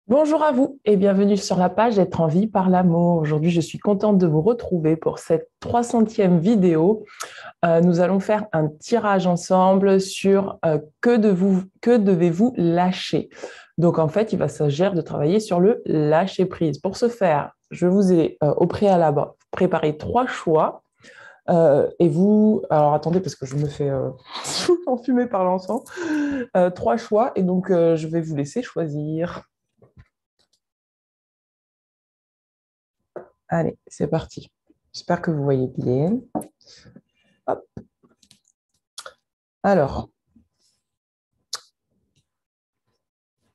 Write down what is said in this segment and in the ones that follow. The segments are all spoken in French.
Bonjour à vous et bienvenue sur la page Être en vie par l'amour. Aujourd'hui, je suis contente de vous retrouver pour cette 300e vidéo. Nous allons faire un tirage ensemble sur que devez-vous lâcher. Donc, en fait, il va s'agir de travailler sur le lâcher-prise. Pour ce faire, je vous ai au préalable préparé 3 choix. Et vous, alors attendez, parce que je me fais enfumer par l'encens. 3 choix, et donc je vais vous laisser choisir. Allez, c'est parti. J'espère que vous voyez bien. Hop. Alors,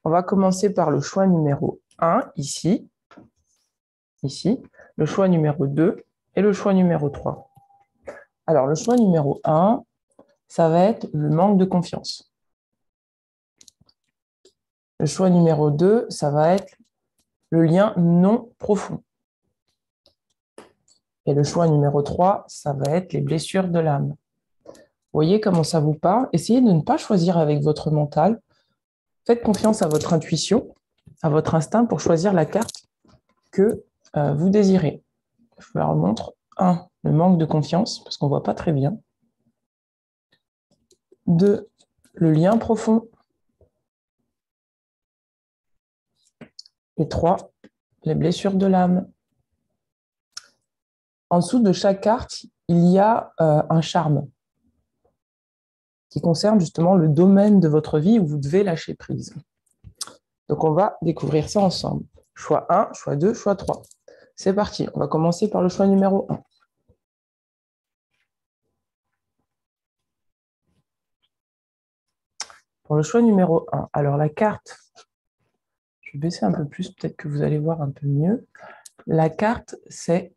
on va commencer par le choix numéro 1, ici, le choix numéro 2 et le choix numéro 3. Alors, le choix numéro 1, ça va être le manque de confiance. Le choix numéro 2, ça va être le lien non profond. Et le choix numéro 3, ça va être les blessures de l'âme. Vous voyez comment ça vous parle? Essayez de ne pas choisir avec votre mental. Faites confiance à votre intuition, à votre instinct pour choisir la carte que vous désirez. Je vous la remontre. 1, le manque de confiance, parce qu'on ne voit pas très bien. 2, le lien profond. Et 3, les blessures de l'âme. En dessous de chaque carte, il y a un charme qui concerne justement le domaine de votre vie où vous devez lâcher prise. Donc, on va découvrir ça ensemble. Choix 1, choix 2, choix 3. C'est parti. On va commencer par le choix numéro 1. Pour le choix numéro 1, alors la carte, je vais baisser un peu plus, peut-être que vous allez voir un peu mieux. La carte, c'est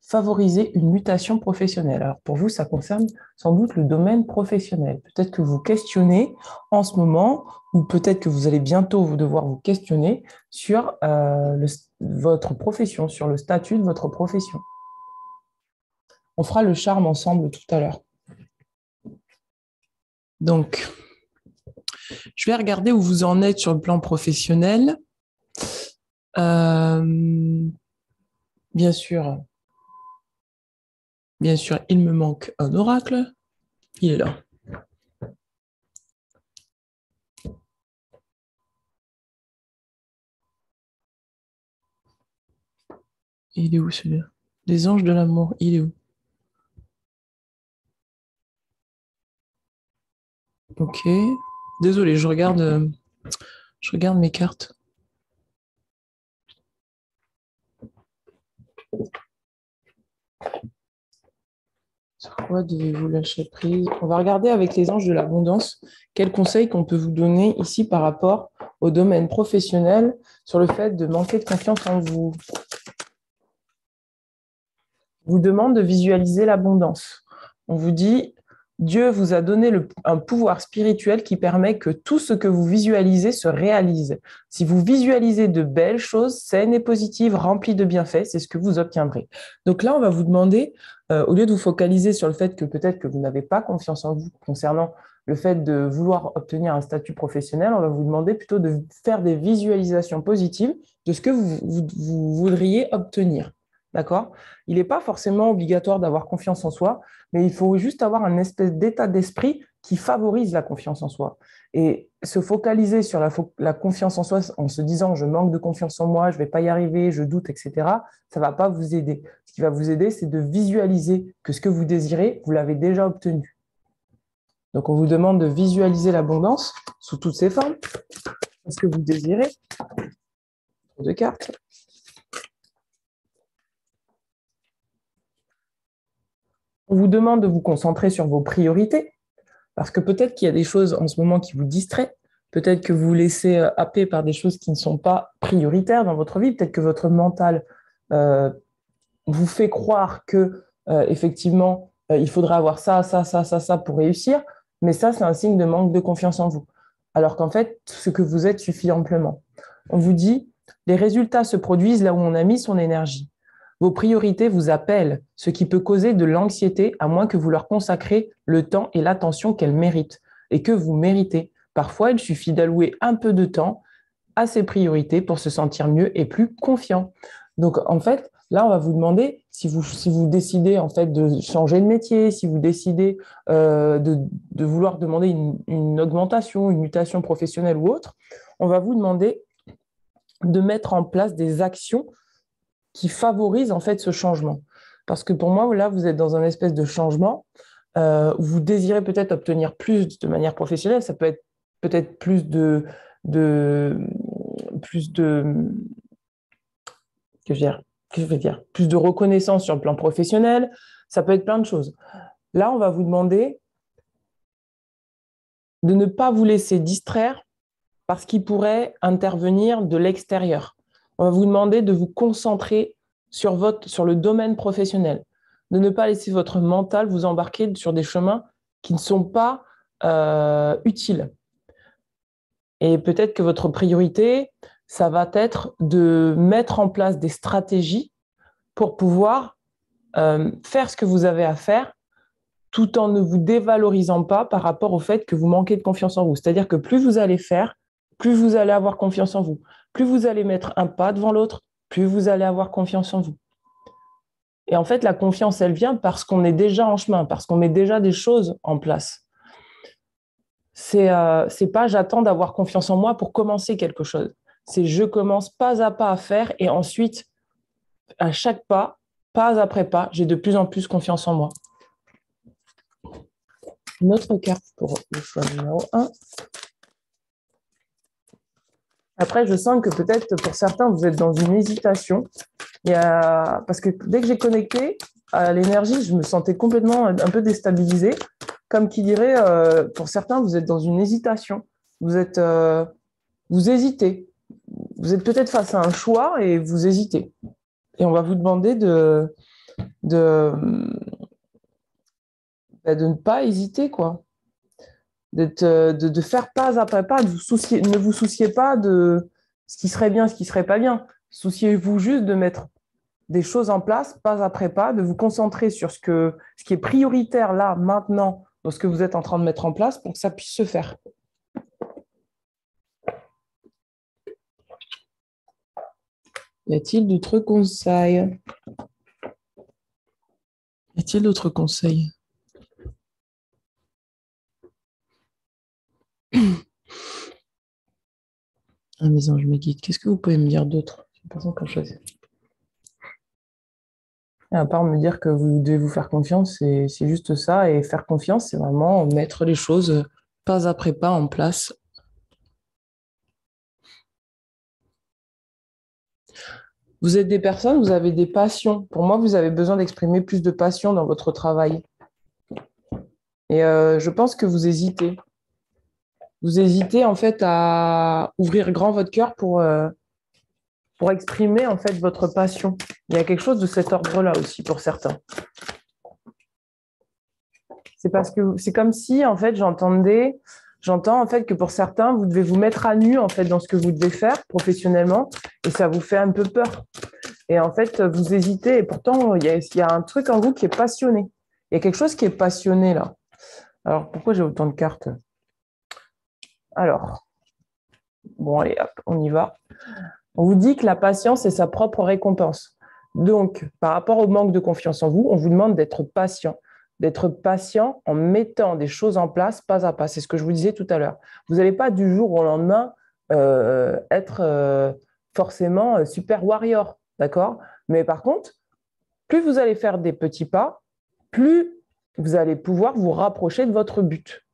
favoriser une mutation professionnelle. Alors pour vous, ça concerne sans doute le domaine professionnel. Peut-être que vous questionnez en ce moment, ou peut-être que vous allez bientôt devoir vous questionner sur votre profession, sur le statut de votre profession. On fera le charme ensemble tout à l'heure. Donc, je vais regarder où vous en êtes sur le plan professionnel. Bien sûr, il me manque un oracle. Il est là. Il est où celui-là? Les anges de l'amour, il est où? Ok. Désolé, je regarde mes cartes. Sur quoi devez-vous lâcher prise? On va regarder avec les anges de l'abondance quels conseils qu'on peut vous donner ici par rapport au domaine professionnel sur le fait de manquer de confiance en vous. On vous demande de visualiser l'abondance. On vous dit, Dieu vous a donné un pouvoir spirituel qui permet que tout ce que vous visualisez se réalise. Si vous visualisez de belles choses saines et positives, remplies de bienfaits, c'est ce que vous obtiendrez. Donc là, on va vous demander, au lieu de vous focaliser sur le fait que peut-être que vous n'avez pas confiance en vous concernant le fait de vouloir obtenir un statut professionnel, on va vous demander plutôt de faire des visualisations positives de ce que vous voudriez obtenir. D'accord? Il n'est pas forcément obligatoire d'avoir confiance en soi, mais il faut juste avoir un espèce d'état d'esprit qui favorise la confiance en soi. Et se focaliser sur la confiance en soi en se disant je manque de confiance en moi, je ne vais pas y arriver, je doute, etc., ça ne va pas vous aider. Ce qui va vous aider, c'est de visualiser que ce que vous désirez, vous l'avez déjà obtenu. Donc, on vous demande de visualiser l'abondance sous toutes ses formes. Ce que vous désirez. De cartes. On vous demande de vous concentrer sur vos priorités, parce que peut-être qu'il y a des choses en ce moment qui vous distraient, peut-être que vous vous laissez happer par des choses qui ne sont pas prioritaires dans votre vie, peut-être que votre mental vous fait croire que effectivement, il faudra avoir ça, ça, ça, ça, ça pour réussir, mais ça, c'est un signe de manque de confiance en vous. Alors qu'en fait, ce que vous êtes suffit amplement. On vous dit, les résultats se produisent là où on a mis son énergie. Vos priorités vous appellent, ce qui peut causer de l'anxiété à moins que vous leur consacrez le temps et l'attention qu'elles méritent et que vous méritez. Parfois, il suffit d'allouer un peu de temps à ses priorités pour se sentir mieux et plus confiant. Donc, en fait, là, on va vous demander, si vous décidez en fait de changer de métier, si vous décidez de vouloir demander une augmentation, une mutation professionnelle ou autre, on va vous demander de mettre en place des actions qui favorisent en fait ce changement. Parce que pour moi, là, vous êtes dans un espèce de changement où vous désirez peut-être obtenir plus de manière professionnelle. Ça peut être peut-être plus de que je veux dire, plus de reconnaissance sur le plan professionnel. Ça peut être plein de choses. Là, on va vous demander de ne pas vous laisser distraire par ce qui pourrait intervenir de l'extérieur. On va vous demander de vous concentrer sur le domaine professionnel, de ne pas laisser votre mental vous embarquer sur des chemins qui ne sont pas utiles. Et peut-être que votre priorité, ça va être de mettre en place des stratégies pour pouvoir faire ce que vous avez à faire tout en ne vous dévalorisant pas par rapport au fait que vous manquez de confiance en vous. C'est-à-dire que plus vous allez faire, plus vous allez avoir confiance en vous. Plus vous allez mettre un pas devant l'autre, plus vous allez avoir confiance en vous. Et en fait, la confiance, elle vient parce qu'on est déjà en chemin, parce qu'on met déjà des choses en place. C'est pas j'attends d'avoir confiance en moi pour commencer quelque chose. C'est je commence pas à pas à faire et ensuite, à chaque pas après pas, j'ai de plus en plus confiance en moi. Une autre carte pour le choix numéro 1. Après, je sens que peut-être pour certains, vous êtes dans une hésitation. Parce que dès que j'ai connecté à l'énergie, je me sentais complètement un peu déstabilisée. Comme qui dirait, pour certains, vous êtes dans une hésitation. Vous hésitez. Vous êtes peut-être face à un choix et vous hésitez. Et on va vous demander de ne pas hésiter, quoi. De faire pas après pas, ne vous souciez pas de ce qui serait bien, ce qui serait pas bien. Souciez-vous juste de mettre des choses en place, pas après pas, de vous concentrer sur ce qui est prioritaire là, maintenant, dans ce que vous êtes en train de mettre en place pour que ça puisse se faire. Y a-t-il d'autres conseils? Y a-t-il d'autres conseils? Ah, mes anges, mes guides, qu'est-ce que vous pouvez me dire d'autre? J'ai l'impression qu'on choisit. À part me dire que vous devez vous faire confiance, c'est juste ça. Et faire confiance, c'est vraiment mettre les choses pas après pas en place. Vous êtes des personnes, vous avez des passions. Pour moi, vous avez besoin d'exprimer plus de passion dans votre travail. Et je pense que vous hésitez. Vous hésitez en fait à ouvrir grand votre cœur pour exprimer en fait votre passion. Il y a quelque chose de cet ordre-là aussi pour certains. C'est parce que c'est comme si en fait j'entends en fait que pour certains vous devez vous mettre à nu en fait dans ce que vous devez faire professionnellement et ça vous fait un peu peur. Et en fait vous hésitez et pourtant il y a un truc en vous qui est passionné. Il y a quelque chose qui est passionné là. Alors pourquoi j'ai autant de cartes? Alors bon allez hop, on y va. On vous dit que la patience est sa propre récompense. Donc, par rapport au manque de confiance en vous, on vous demande d'être patient en mettant des choses en place pas à pas. C'est ce que je vous disais tout à l'heure. Vous n'allez pas du jour au lendemain être forcément super warrior, d'accord? Mais par contre, plus vous allez faire des petits pas, plus vous allez pouvoir vous rapprocher de votre but.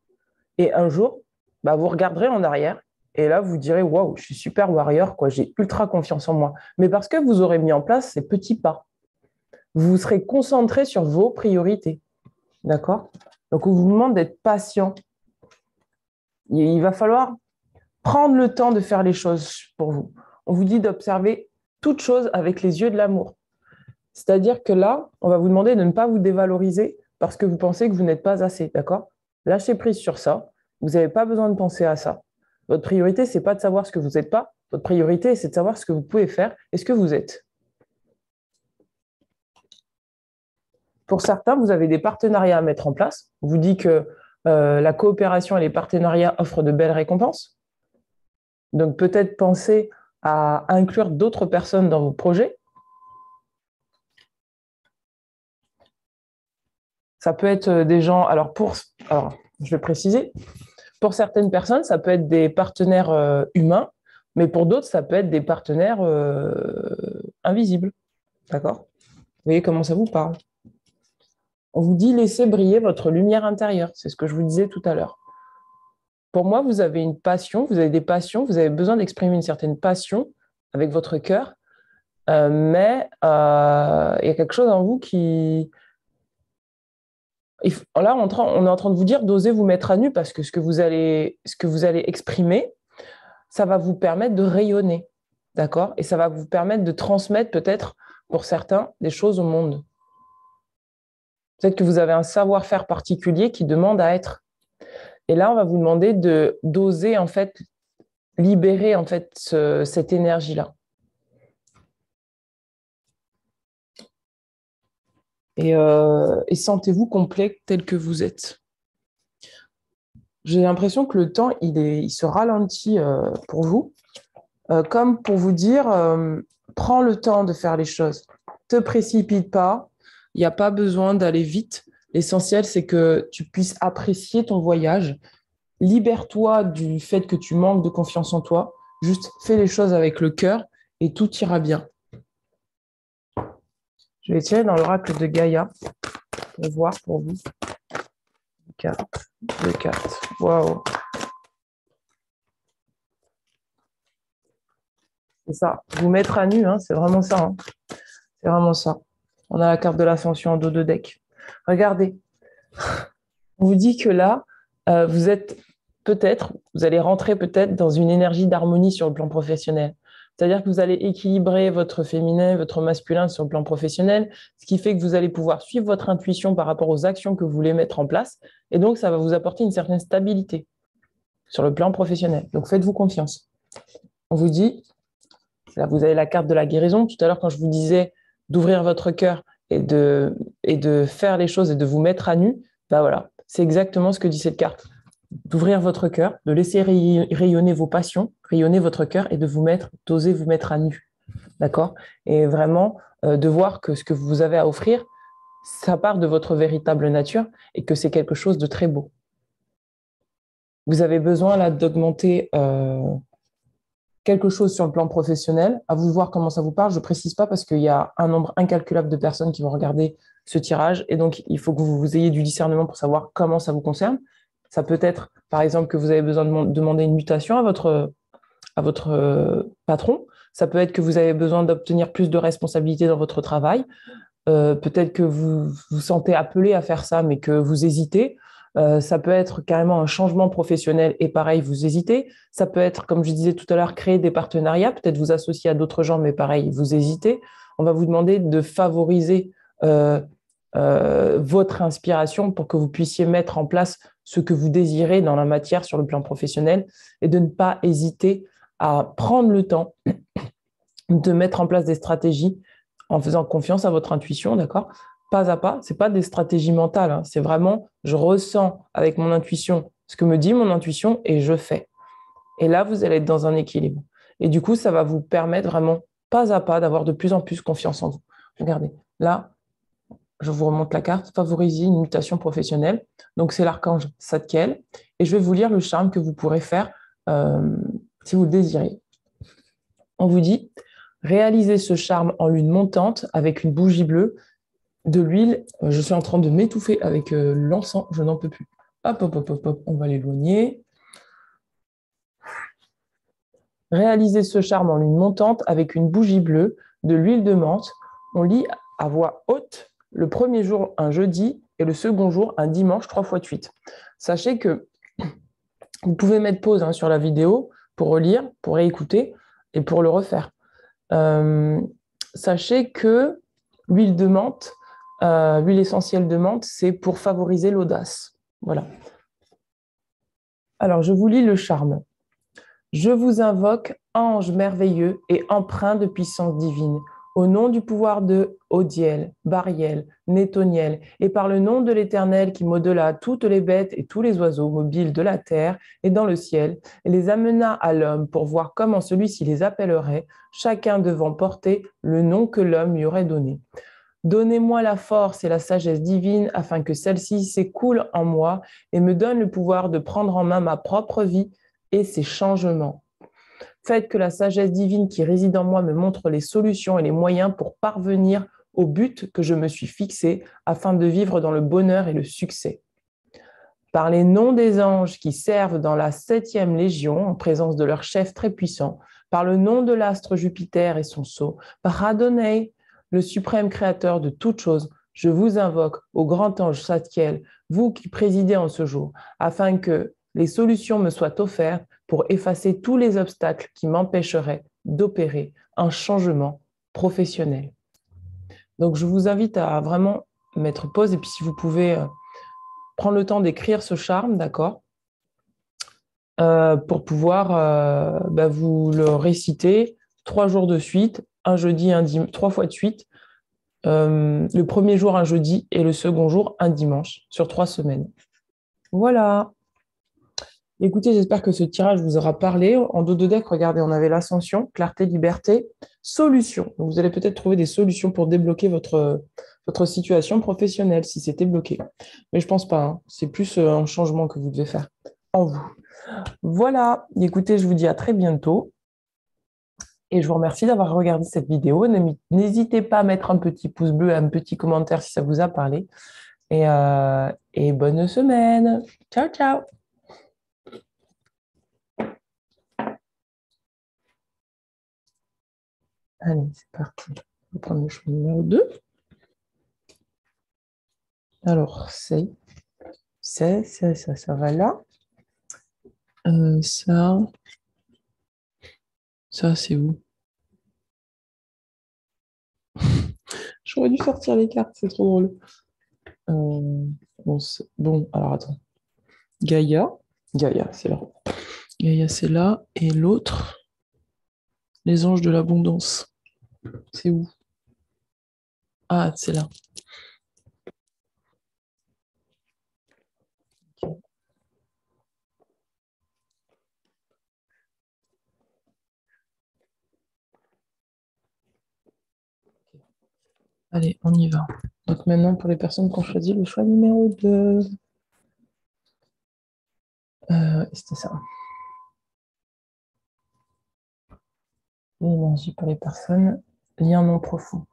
Et un jour, vous regarderez en arrière et là, vous direz, waouh, je suis super warrior, quoi, j'ai ultra confiance en moi. Mais parce que vous aurez mis en place ces petits pas. Vous serez concentré sur vos priorités. D'accord? Donc, on vous demande d'être patient. Il va falloir prendre le temps de faire les choses pour vous. On vous dit d'observer toute chose avec les yeux de l'amour. C'est-à-dire que là, on va vous demander de ne pas vous dévaloriser parce que vous pensez que vous n'êtes pas assez. D'accord? Lâchez prise sur ça. Vous n'avez pas besoin de penser à ça. Votre priorité, ce n'est pas de savoir ce que vous n'êtes pas. Votre priorité, c'est de savoir ce que vous pouvez faire et ce que vous êtes. Pour certains, vous avez des partenariats à mettre en place. On vous dit que la coopération et les partenariats offrent de belles récompenses. Donc, peut-être penser à inclure d'autres personnes dans vos projets. Ça peut être des gens, alors, je vais préciser, pour certaines personnes, ça peut être des partenaires humains, mais pour d'autres, ça peut être des partenaires invisibles. D'accord? Vous voyez comment ça vous parle? On vous dit laissez briller votre lumière intérieure. C'est ce que je vous disais tout à l'heure. Pour moi, vous avez une passion, vous avez des passions, vous avez besoin d'exprimer une certaine passion avec votre cœur, mais il y a quelque chose en vous qui... Là, on est en train de vous dire d'oser vous mettre à nu parce que ce que vous allez exprimer, ça va vous permettre de rayonner, d'accord? Et ça va vous permettre de transmettre peut-être, pour certains, des choses au monde. Peut-être que vous avez un savoir-faire particulier qui demande à être. Et là, on va vous demander d'oser en fait libérer en fait cette énergie-là. Et sentez-vous complet tel que vous êtes. J'ai l'impression que le temps, il se ralentit pour vous, comme pour vous dire, prends le temps de faire les choses. Ne te précipite pas, il n'y a pas besoin d'aller vite. L'essentiel, c'est que tu puisses apprécier ton voyage. Libère-toi du fait que tu manques de confiance en toi. Juste fais les choses avec le cœur et tout ira bien. Je vais tirer dans l'oracle de Gaïa pour voir pour vous. 4, 2, 4. Waouh. C'est ça. Vous mettre à nu, hein, c'est vraiment ça. Hein. C'est vraiment ça. On a la carte de l'ascension en dos de deck. Regardez. On vous dit que là, vous allez rentrer peut-être dans une énergie d'harmonie sur le plan professionnel. C'est-à-dire que vous allez équilibrer votre féminin, votre masculin sur le plan professionnel, ce qui fait que vous allez pouvoir suivre votre intuition par rapport aux actions que vous voulez mettre en place. Et donc, ça va vous apporter une certaine stabilité sur le plan professionnel. Donc, faites-vous confiance. On vous dit, là, vous avez la carte de la guérison. Tout à l'heure, quand je vous disais d'ouvrir votre cœur et de faire les choses et de vous mettre à nu, ben voilà, c'est exactement ce que dit cette carte. D'ouvrir votre cœur, de laisser rayonner vos passions, rayonner votre cœur et d'oser vous mettre à nu. D'accord? Et vraiment, de voir que ce que vous avez à offrir, ça part de votre véritable nature et que c'est quelque chose de très beau. Vous avez besoin là d'augmenter quelque chose sur le plan professionnel. À vous de voir comment ça vous parle. Je ne précise pas parce qu'il y a un nombre incalculable de personnes qui vont regarder ce tirage et donc il faut que vous ayez du discernement pour savoir comment ça vous concerne. Ça peut être, par exemple, que vous avez besoin de demander une mutation à votre patron. Ça peut être que vous avez besoin d'obtenir plus de responsabilités dans votre travail. Peut-être que vous vous sentez appelé à faire ça, mais que vous hésitez. Ça peut être carrément un changement professionnel et pareil, vous hésitez. Ça peut être, comme je disais tout à l'heure, créer des partenariats, peut-être vous associer à d'autres gens, mais pareil, vous hésitez. On va vous demander de favoriser votre inspiration pour que vous puissiez mettre en place ce que vous désirez dans la matière sur le plan professionnel et de ne pas hésiter à prendre le temps de mettre en place des stratégies en faisant confiance à votre intuition, d'accord? Pas à pas, ce n'est pas des stratégies mentales, hein, c'est vraiment, je ressens avec mon intuition ce que me dit mon intuition et je fais. Et là, vous allez être dans un équilibre. Et du coup, ça va vous permettre vraiment, pas à pas, d'avoir de plus en plus confiance en vous. Regardez, là, je vous remonte la carte, favoriser une mutation professionnelle. Donc, c'est l'archange Zadkiel. Et je vais vous lire le charme que vous pourrez faire si vous le désirez. On vous dit, réalisez ce charme en lune montante avec une bougie bleue, de l'huile. Je suis en train de m'étouffer avec l'encens, je n'en peux plus. Hop, hop, hop, hop, hop, on va l'éloigner. Réalisez ce charme en lune montante avec une bougie bleue, de l'huile de menthe. On lit à voix haute le premier jour un jeudi et le second jour un dimanche 3 x 8. Sachez que vous pouvez mettre pause sur la vidéo pour relire, pour réécouter et pour le refaire. Sachez que l'huile de menthe, l'huile essentielle de menthe, c'est pour favoriser l'audace. Voilà. Alors, je vous lis le charme. Je vous invoque, ange merveilleux et empreint de puissance divine. Au nom du pouvoir de Odiel, Bariel, Nétoniel, et par le nom de l'Éternel qui modela toutes les bêtes et tous les oiseaux mobiles de la terre et dans le ciel, et les amena à l'homme pour voir comment celui-ci les appellerait, chacun devant porter le nom que l'homme lui aurait donné. Donnez-moi la force et la sagesse divine afin que celle-ci s'écoule en moi et me donne le pouvoir de prendre en main ma propre vie et ses changements. Faites que la sagesse divine qui réside en moi me montre les solutions et les moyens pour parvenir au but que je me suis fixé afin de vivre dans le bonheur et le succès. Par les noms des anges qui servent dans la 7e légion en présence de leur chef très puissant, par le nom de l'astre Jupiter et son sceau, par Adonai, le suprême créateur de toutes choses, je vous invoque, ô grand ange Satkiel, vous qui présidez en ce jour, afin que les solutions me soient offertes pour effacer tous les obstacles qui m'empêcheraient d'opérer un changement professionnel. Donc, je vous invite à vraiment mettre pause et puis si vous pouvez prendre le temps d'écrire ce charme, d'accord, pour pouvoir vous le réciter 3 jours de suite, un jeudi, 3 fois de suite, le premier jour un jeudi et le second jour un dimanche sur 3 semaines. Voilà. Écoutez, j'espère que ce tirage vous aura parlé. En dos de deck, regardez, on avait l'ascension, clarté, liberté, solution. Donc, vous allez peut-être trouver des solutions pour débloquer votre situation professionnelle si c'était bloqué. Mais je pense pas, hein. C'est plus un changement que vous devez faire en vous. Voilà. Écoutez, je vous dis à très bientôt. Et je vous remercie d'avoir regardé cette vidéo. N'hésitez pas à mettre un petit pouce bleu, un petit commentaire si ça vous a parlé. Et bonne semaine. Ciao, ciao. Allez, c'est parti. On va prendre le choix numéro 2. Alors, ça va là. Ça, c'est où? J'aurais dû sortir les cartes, c'est trop drôle. Bon, alors attends. Gaïa, c'est là. Gaïa, c'est là. Et l'autre, les anges de l'abondance. C'est où? Ah, c'est là. Okay. Allez, on y va. Donc maintenant, pour les personnes qui ont choisi le choix numéro 2. C'était ça. L'énergie pour les personnes, lien non profond.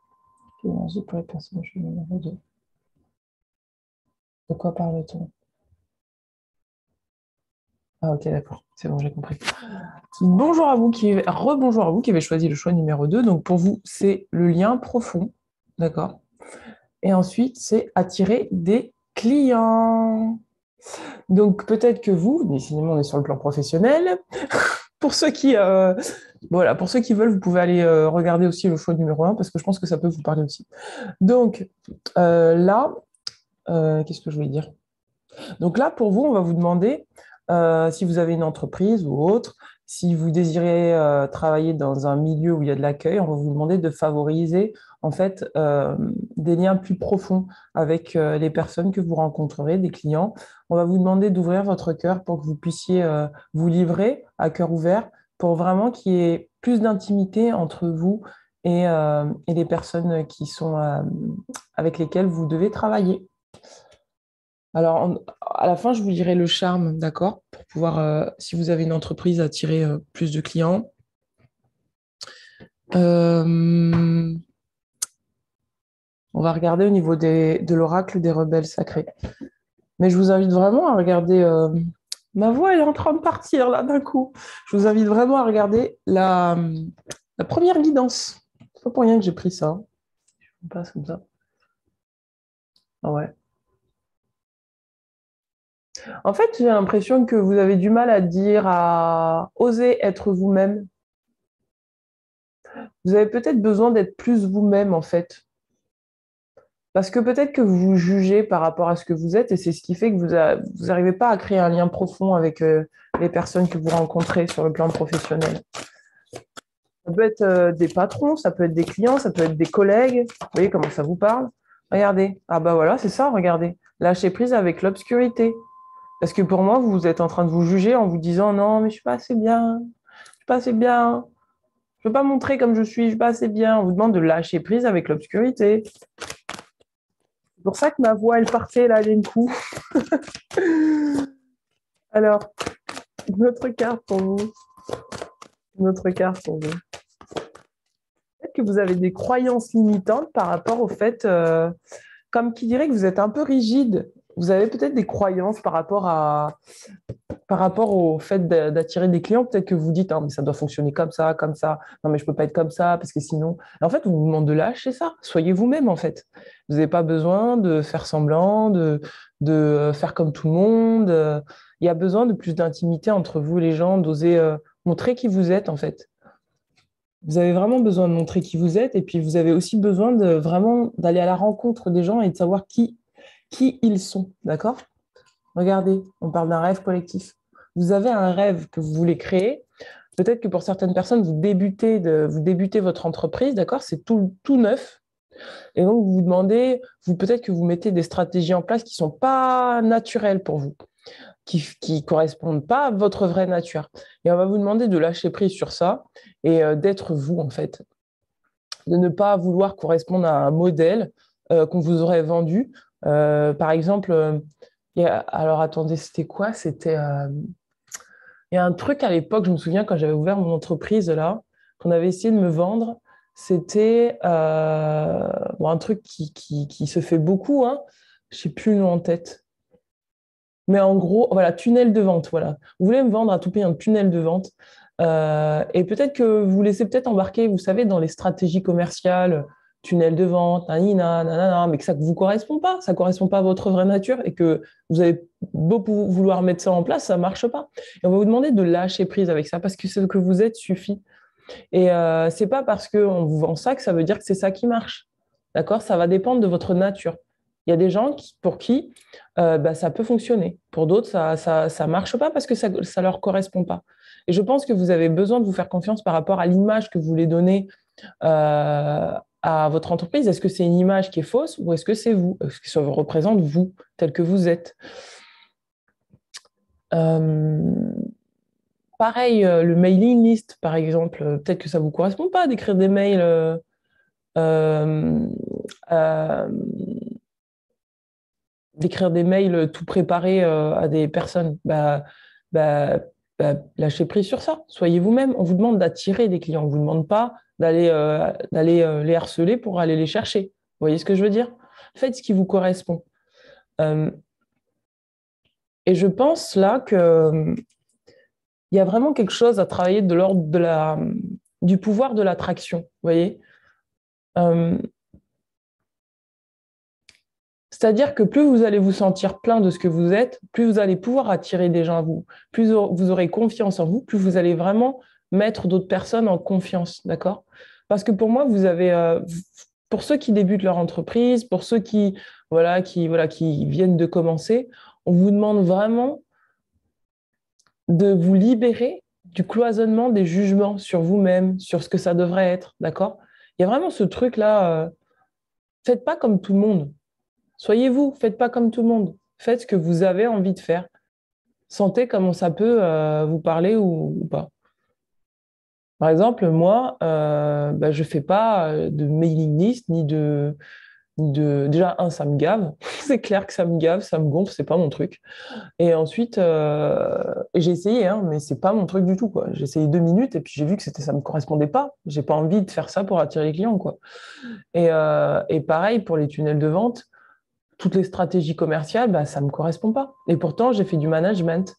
L'énergie pour les personnes, choix numéro 2. De quoi parle-t-on? Ah ok, d'accord, c'est bon, j'ai compris. Rebonjour à vous qui avez choisi le choix numéro 2. Donc pour vous, c'est le lien profond, d'accord? Et ensuite, c'est attirer des clients. Donc peut-être que vous, décidément, on est sur le plan professionnel. Pour ceux qui, pour ceux qui veulent, vous pouvez aller regarder aussi le choix numéro 1 parce que je pense que ça peut vous parler aussi. Donc là, qu'est-ce que je voulais dire? Donc là, pour vous, on va vous demander si vous avez une entreprise ou autre, si vous désirez travailler dans un milieu où il y a de l'accueil, on va vous demander de favoriser en fait des liens plus profonds avec les personnes que vous rencontrerez, des clients. On va vous demander d'ouvrir votre cœur pour que vous puissiez vous livrer à cœur ouvert pour vraiment qu'il y ait plus d'intimité entre vous et les personnes qui sont avec lesquelles vous devez travailler. Alors, à la fin, je vous dirai le charme, d'accord? Pour pouvoir, si vous avez une entreprise, attirer plus de clients. On va regarder au niveau de l'oracle des rebelles sacrés. Mais je vous invite vraiment à regarder... ma voix, elle est en train de partir, là, d'un coup. Je vous invite vraiment à regarder la première guidance. C'est pas pour rien que j'ai pris ça. Je passe comme ça. Ah ouais. En fait, j'ai l'impression que vous avez du mal à oser être vous-même. Vous avez peut-être besoin d'être plus vous-même, en fait. Parce que peut-être que vous vous jugez par rapport à ce que vous êtes et c'est ce qui fait que vous n'arrivez pas à créer un lien profond avec les personnes que vous rencontrez sur le plan professionnel. Ça peut être des patrons, ça peut être des clients, ça peut être des collègues. Vous voyez comment ça vous parle? Regardez. Ah bah voilà, c'est ça, regardez. Lâcher prise avec l'obscurité. Parce que pour moi, vous êtes en train de vous juger en vous disant non, mais je suis pas assez bien, je suis pas assez bien, je veux pas montrer comme je suis pas assez bien. On vous demande de lâcher prise avec l'obscurité. C'est pour ça que ma voix, elle partait là d'un coup. Alors, une autre carte pour vous. Une autre carte pour vous. Peut-être que vous avez des croyances limitantes par rapport au fait, comme qui dirait que vous êtes un peu rigide. Vous avez peut-être des croyances par rapport au fait d'attirer des clients. Peut-être que vous dites, ah, mais ça doit fonctionner comme ça, comme ça. Non, mais je peux pas être comme ça parce que sinon. En fait, on vous demande de lâcher ça. Soyez vous-même, en fait. Vous n'avez pas besoin de faire semblant, de faire comme tout le monde. Il y a besoin de plus d'intimité entre vous et les gens, d'oser montrer qui vous êtes, en fait. Vous avez vraiment besoin de montrer qui vous êtes et puis vous avez aussi besoin de vraiment d'aller à la rencontre des gens et de savoir qui ils sont, d'accord? Regardez, on parle d'un rêve collectif. Vous avez un rêve que vous voulez créer. Peut-être que pour certaines personnes, vous débutez votre entreprise, d'accord? C'est tout neuf. Et donc, vous vous demandez, peut-être que vous mettez des stratégies en place qui ne sont pas naturelles pour vous, qui correspondent pas à votre vraie nature. Et on va vous demander de lâcher prise sur ça et d'être vous, en fait. De ne pas vouloir correspondre à un modèle qu'on vous aurait vendu. Par exemple, alors attendez, c'était quoi? Il y a un truc à l'époque, je me souviens quand j'avais ouvert mon entreprise là, qu'on avait essayé de me vendre. C'était bon, un truc qui se fait beaucoup, hein. Je ne sais plus le nom en tête. Mais en gros, voilà, tunnel de vente, voilà. Vous voulez me vendre à tout prix un tunnel de vente. Et peut-être que vous laissez peut-être embarquer, vous savez, dans les stratégies commerciales, tunnel de vente, nanina, nanana, mais que ça ne vous correspond pas, ça ne correspond pas à votre vraie nature et que vous avez beau vouloir mettre ça en place, ça ne marche pas. Et on va vous demander de lâcher prise avec ça parce que ce que vous êtes suffit. Et c'est pas parce qu'on vous vend ça que ça veut dire que c'est ça qui marche. D'accord? Ça va dépendre de votre nature. Il y a des gens pour qui bah, ça peut fonctionner. Pour d'autres, ça marche pas parce que ça ne leur correspond pas. Et je pense que vous avez besoin de vous faire confiance par rapport à l'image que vous voulez donner à votre entreprise. Est-ce que c'est une image qui est fausse ou est-ce que c'est vous? Est-ce que ça vous représente vous, tel que vous êtes? Euh, Pareil, le mailing list, par exemple, peut-être que ça ne vous correspond pas d'écrire des mails euh, euh, tout préparés à des personnes. Bah, lâchez prise sur ça. Soyez vous-même. On vous demande d'attirer des clients. On ne vous demande pas d'aller les harceler pour aller les chercher. Vous voyez ce que je veux dire? Faites ce qui vous correspond. Euh, et je pense là que il y a vraiment quelque chose à travailler de l'ordre du pouvoir de l'attraction. Vous voyez? Euh, C'est-à-dire que plus vous allez vous sentir plein de ce que vous êtes, plus vous allez pouvoir attirer des gens à vous, plus vous aurez confiance en vous, plus vous allez vraiment mettre d'autres personnes en confiance, d'accord? Parce que pour moi, pour ceux qui débutent leur entreprise, pour ceux qui viennent de commencer, on vous demande vraiment de vous libérer du cloisonnement des jugements sur vous-même, sur ce que ça devrait être, d'accord? Il y a vraiment ce truc-là, faites pas comme tout le monde. Soyez vous, faites pas comme tout le monde. Faites ce que vous avez envie de faire. Sentez comment ça peut vous parler ou pas. Par exemple, moi, je fais pas de mailing list Déjà, ça me gave. C'est clair que ça me gave, ça me gonfle, c'est pas mon truc. Et ensuite, j'ai essayé, hein, mais c'est pas mon truc du tout, quoi. J'ai essayé 2 minutes et puis j'ai vu que ça me correspondait pas. J'ai pas envie de faire ça pour attirer les clients, quoi. Et pareil pour les tunnels de vente. Toutes les stratégies commerciales, bah, ça ne me correspond pas. Et pourtant, j'ai fait du management.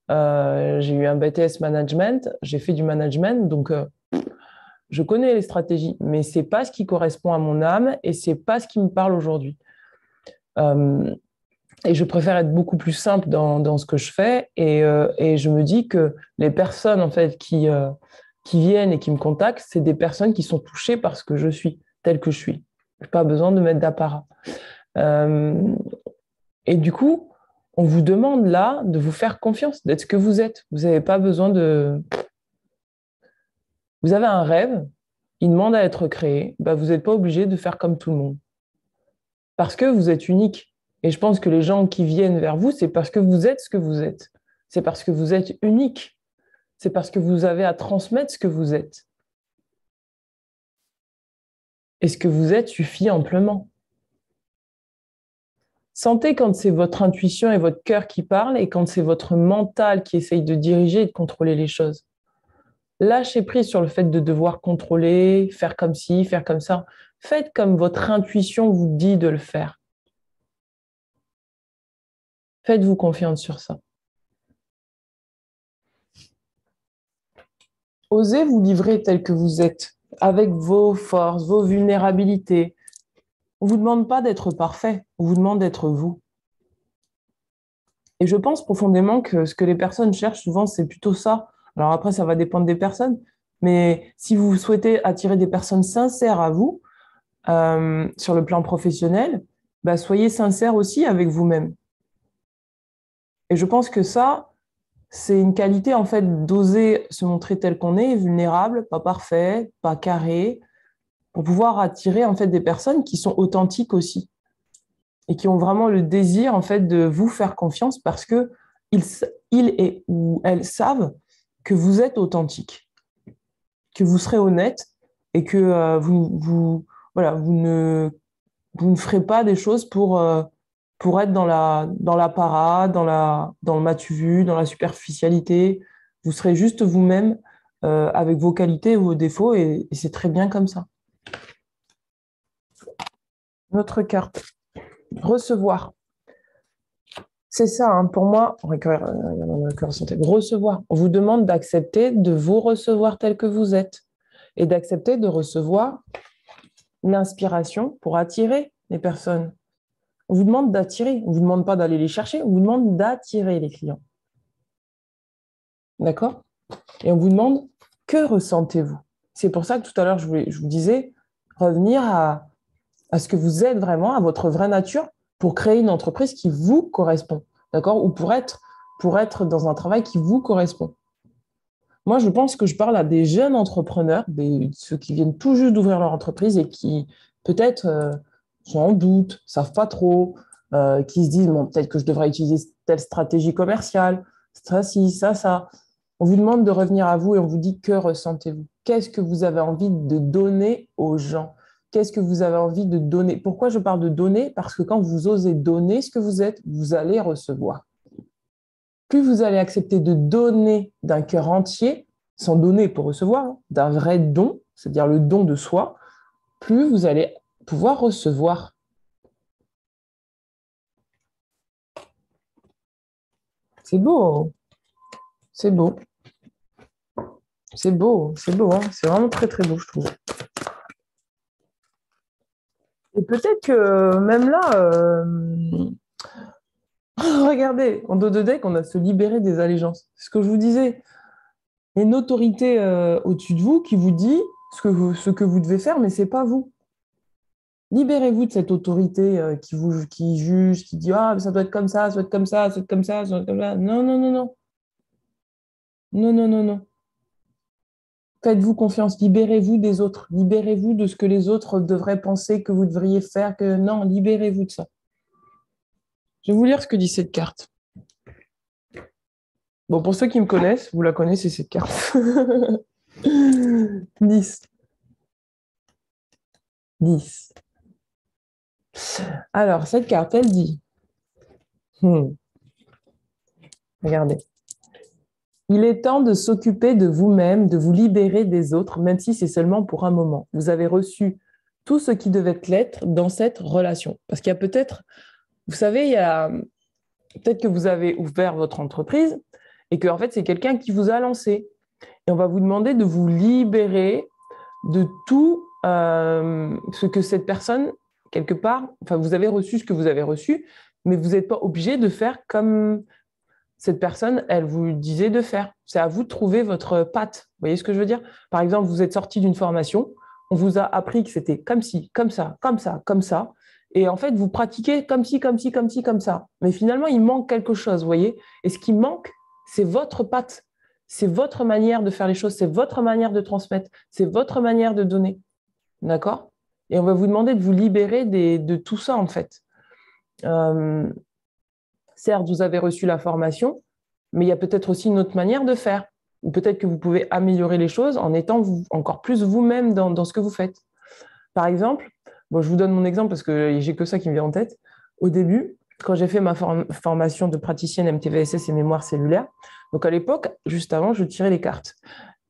J'ai eu un BTS management, j'ai fait du management, donc je connais les stratégies, mais c'est pas ce qui correspond à mon âme et c'est pas ce qui me parle aujourd'hui. Euh, et je préfère être beaucoup plus simple dans ce que je fais et je me dis que les personnes en fait qui viennent et qui me contactent, c'est des personnes qui sont touchées par ce que je suis, tel que je suis. Je n'ai pas besoin de mettre d'apparat. Euh, Et du coup, on vous demande là de vous faire confiance, d'être ce que vous êtes. Vous n'avez pas besoin Vous avez un rêve, il demande à être créé, bah, vous n'êtes pas obligé de faire comme tout le monde. Parce que vous êtes unique. Et je pense que les gens qui viennent vers vous, c'est parce que vous êtes ce que vous êtes. C'est parce que vous êtes unique. C'est parce que vous avez à transmettre ce que vous êtes. Et ce que vous êtes suffit amplement. Sentez quand c'est votre intuition et votre cœur qui parlent et quand c'est votre mental qui essaye de diriger et de contrôler les choses. Lâchez prise sur le fait de devoir contrôler, faire comme ci, faire comme ça. Faites comme votre intuition vous dit de le faire. Faites-vous confiance sur ça. Osez vous livrer tel que vous êtes, avec vos forces, vos vulnérabilités. On ne vous demande pas d'être parfait, on vous demande d'être vous. Et je pense profondément que ce que les personnes cherchent souvent, c'est plutôt ça. Alors après, ça va dépendre des personnes, mais si vous souhaitez attirer des personnes sincères à vous, sur le plan professionnel, bah, soyez sincère aussi avec vous-même. Et je pense que ça, c'est une qualité en fait d'oser se montrer tel qu'on est, vulnérable, pas parfait, pas carré, pour pouvoir attirer en fait des personnes qui sont authentiques aussi et qui ont vraiment le désir en fait de vous faire confiance parce que ils et ou elles savent que vous êtes authentique, que vous serez honnête et que voilà, vous ne ferez pas des choses pour être dans la parade, dans le m'as-tu vu, dans la superficialité. Vous serez juste vous-même avec vos qualités et vos défauts et c'est très bien comme ça. Notre carte. Recevoir. C'est ça, hein, pour moi, recevoir. On vous demande d'accepter de vous recevoir tel que vous êtes et d'accepter de recevoir l'inspiration pour attirer les personnes. On vous demande d'attirer, on ne vous demande pas d'aller les chercher, on vous demande d'attirer les clients. D'accord? Et on vous demande, que ressentez-vous? C'est pour ça que tout à l'heure, je vous disais, revenir à ce que vous êtes vraiment, à votre vraie nature, pour créer une entreprise qui vous correspond. D'accord? Ou pour être dans un travail qui vous correspond. Moi, je pense que je parle à des jeunes entrepreneurs, ceux qui viennent tout juste d'ouvrir leur entreprise et qui peut-être sont en doute, ne savent pas trop, qui se disent bon, peut-être que je devrais utiliser telle stratégie commerciale, ça, ci, ça. On vous demande de revenir à vous et on vous dit que ressentez-vous? Qu'est-ce que vous avez envie de donner aux gens? Qu'est-ce que vous avez envie de donner? Pourquoi je parle de donner? Parce que quand vous osez donner ce que vous êtes, vous allez recevoir. Plus vous allez accepter de donner d'un cœur entier, sans donner pour recevoir, hein, d'un vrai don, c'est-à-dire le don de soi, plus vous allez pouvoir recevoir. C'est beau, c'est beau, c'est beau, c'est beau, hein. C'est vraiment très très beau, je trouve. Et peut-être que même là, regardez, en dos de deck, on a se libérer des allégeances. C'est ce que je vous disais. Il y a une autorité au-dessus de vous qui vous dit ce que vous devez faire, mais ce n'est pas vous. Libérez-vous de cette autorité qui juge, qui dit ah, ça doit être comme ça, ça doit être comme ça, ça doit être comme ça, ça doit être comme ça. Non, non, non, non. Non, non, non, non. Faites-vous confiance, libérez-vous des autres, libérez-vous de ce que les autres devraient penser que vous devriez faire, que non, libérez-vous de ça. Je vais vous lire ce que dit cette carte. Bon, pour ceux qui me connaissent, vous la connaissez cette carte. 10. 10. Alors, cette carte, elle dit, regardez, il est temps de s'occuper de vous-même, de vous libérer des autres, même si c'est seulement pour un moment. Vous avez reçu tout ce qui devait l'être dans cette relation. Parce qu'il y a peut-être, vous savez, il y a peut-être que vous avez ouvert votre entreprise et que en fait, c'est quelqu'un qui vous a lancé. Et on va vous demander de vous libérer de tout ce que cette personne, quelque part, enfin, vous avez reçu ce que vous avez reçu, mais vous n'êtes pas obligé de faire comme cette personne, elle vous disait de faire. C'est à vous de trouver votre patte. Vous voyez ce que je veux dire? Par exemple, vous êtes sorti d'une formation, on vous a appris que c'était comme ci, comme ça, comme ça, comme ça. Et en fait, vous pratiquez comme ci, comme ci, comme ci, comme ça. Mais finalement, il manque quelque chose, vous voyez? Et ce qui manque, c'est votre patte. C'est votre manière de faire les choses, c'est votre manière de transmettre, c'est votre manière de donner. D'accord? Et on va vous demander de vous libérer de tout ça, en fait. Certes, vous avez reçu la formation, mais il y a peut-être aussi une autre manière de faire. Ou peut-être que vous pouvez améliorer les choses en étant encore plus vous-même dans ce que vous faites. Par exemple, bon, je vous donne mon exemple parce que j'ai que ça qui me vient en tête. Au début, quand j'ai fait ma formation de praticienne MTVSS et mémoire cellulaire, donc à l'époque, juste avant, je tirais les cartes.